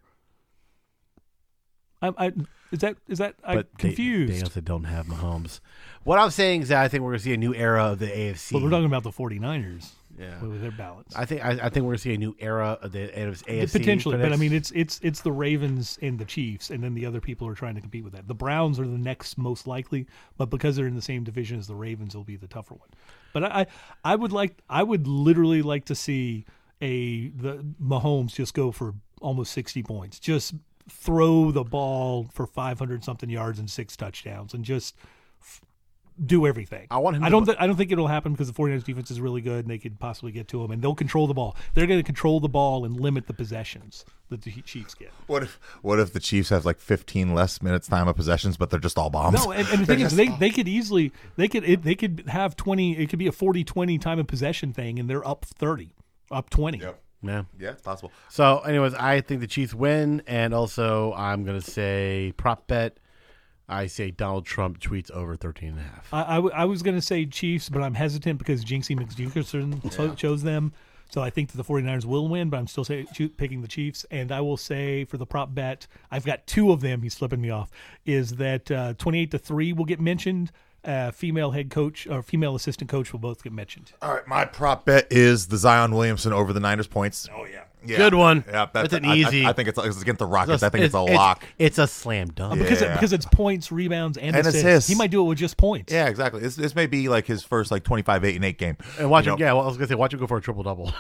Is that I'm confused. They also don't have Mahomes. What I'm saying is that I think we're going to see a new era of the AFC. Well, we're talking about the 49ers. Yeah, with their balance. I think we're going to see a new era of the AFC potentially, but I mean it's the Ravens and the Chiefs, and then the other people are trying to compete with that. The Browns are the next most likely, but because they're in the same division as the Ravens, will be the tougher one. But I would literally like to see the Mahomes just go for almost 60 points, just throw the ball for 500 something yards and 6 touchdowns, and just do everything. I want him. I don't think it'll happen because the 49ers defense is really good and they could possibly get to him and they'll control the ball. They're going to control the ball and limit the possessions that the Chiefs get. What if the Chiefs have like 15 less minutes time of possessions, but they're just all bombs? No, and the thing is, they could easily they could have 20. It could be a 40-20 time of possession thing, and they're up 30, up 20. Yep. Yeah. Yeah, it's possible. So, anyways, I think the Chiefs win, and also I'm going to say prop bet. I say Donald Trump tweets over 13.5. I was going to say Chiefs, but I'm hesitant because Jinxie McDickerson chose them. So I think that the 49ers will win, but I'm still picking the Chiefs. And I will say for the prop bet, I've got two of them. He's flipping me off. Is that 28-3 will get mentioned. Female head coach or female assistant coach will both get mentioned. All right, my prop bet is the Zion Williamson over the Niners points. Oh, yeah. Good one. Yeah, that's an easy. I think it's against the Rockets. I think it's a lock. It's a slam dunk. Because it's points, rebounds, and assists. assists. He might do it with just points. Yeah, exactly. This may be like his first like 25, 8, and 8 game. And watch him. Yeah, well, I was gonna say watch him go for a triple double.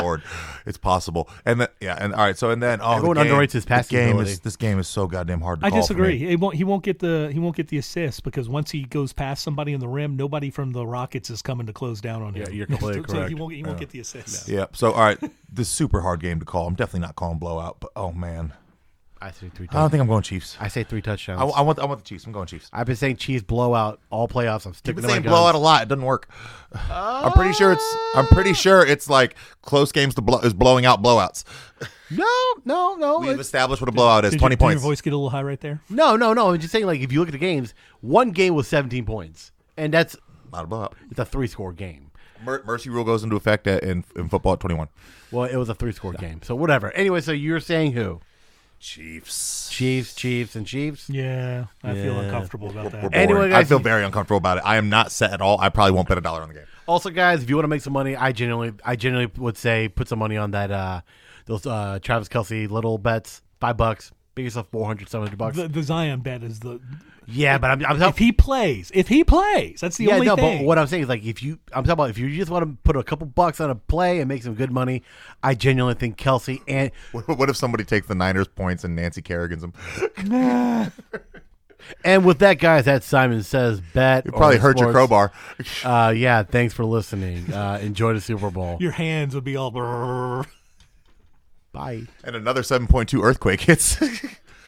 Lord, it's possible. And then all right. So and then everyone underrates his passing ability. This game is so goddamn hard to I call. disagree. He won't get the assist because once he goes past somebody in the rim, nobody from the Rockets is coming to close down on him. Yeah, you're completely correct. So he won't get the assist. Yeah. So all right, this is super hard game to call. I'm definitely not calling blowout, but oh man, I say 3 touchdowns. I don't think I'm going Chiefs. I say 3 touchdowns. I want the Chiefs. I'm going Chiefs. I've been saying Chiefs blowout all playoffs. I'm You've sticking been to my saying guns. blowout a lot. It doesn't work. I'm pretty sure it's like close games is blowing out blowouts. No. We've established what a blowout is. 20 Did points. your voice get a little high right there? No. I'm just saying, like, if you look at the games, one game was 17 points, and that's Not a blowout. it's a 3-score game. Mercy rule goes into effect in football at 21. Well, it was a 3-score game, so whatever. Anyway, so you're saying who? Chiefs. Chiefs, and Chiefs. Yeah, I feel uncomfortable about that. Anyway, I guys, feel very uncomfortable about it. I am not set at all. I probably won't bet $1 on the game. Also, guys, if you want to make some money, I generally would say put some money on that those Travis Kelce little bets, $5. Make yourself $400, $700. The Zion bet is the Yeah, but I'm if he plays, that's the only thing. But what I'm saying is like I'm talking about if you just want to put a couple bucks on a play and make some good money, I genuinely think Kelce and What if somebody takes the Niners points and Nancy Kerrigan's them? and with that, guys, that's Simon Says Bet. You probably hurt your crowbar. Yeah, thanks for listening. Enjoy the Super Bowl. Your hands would be all. Bye. And another 7.2 earthquake hits.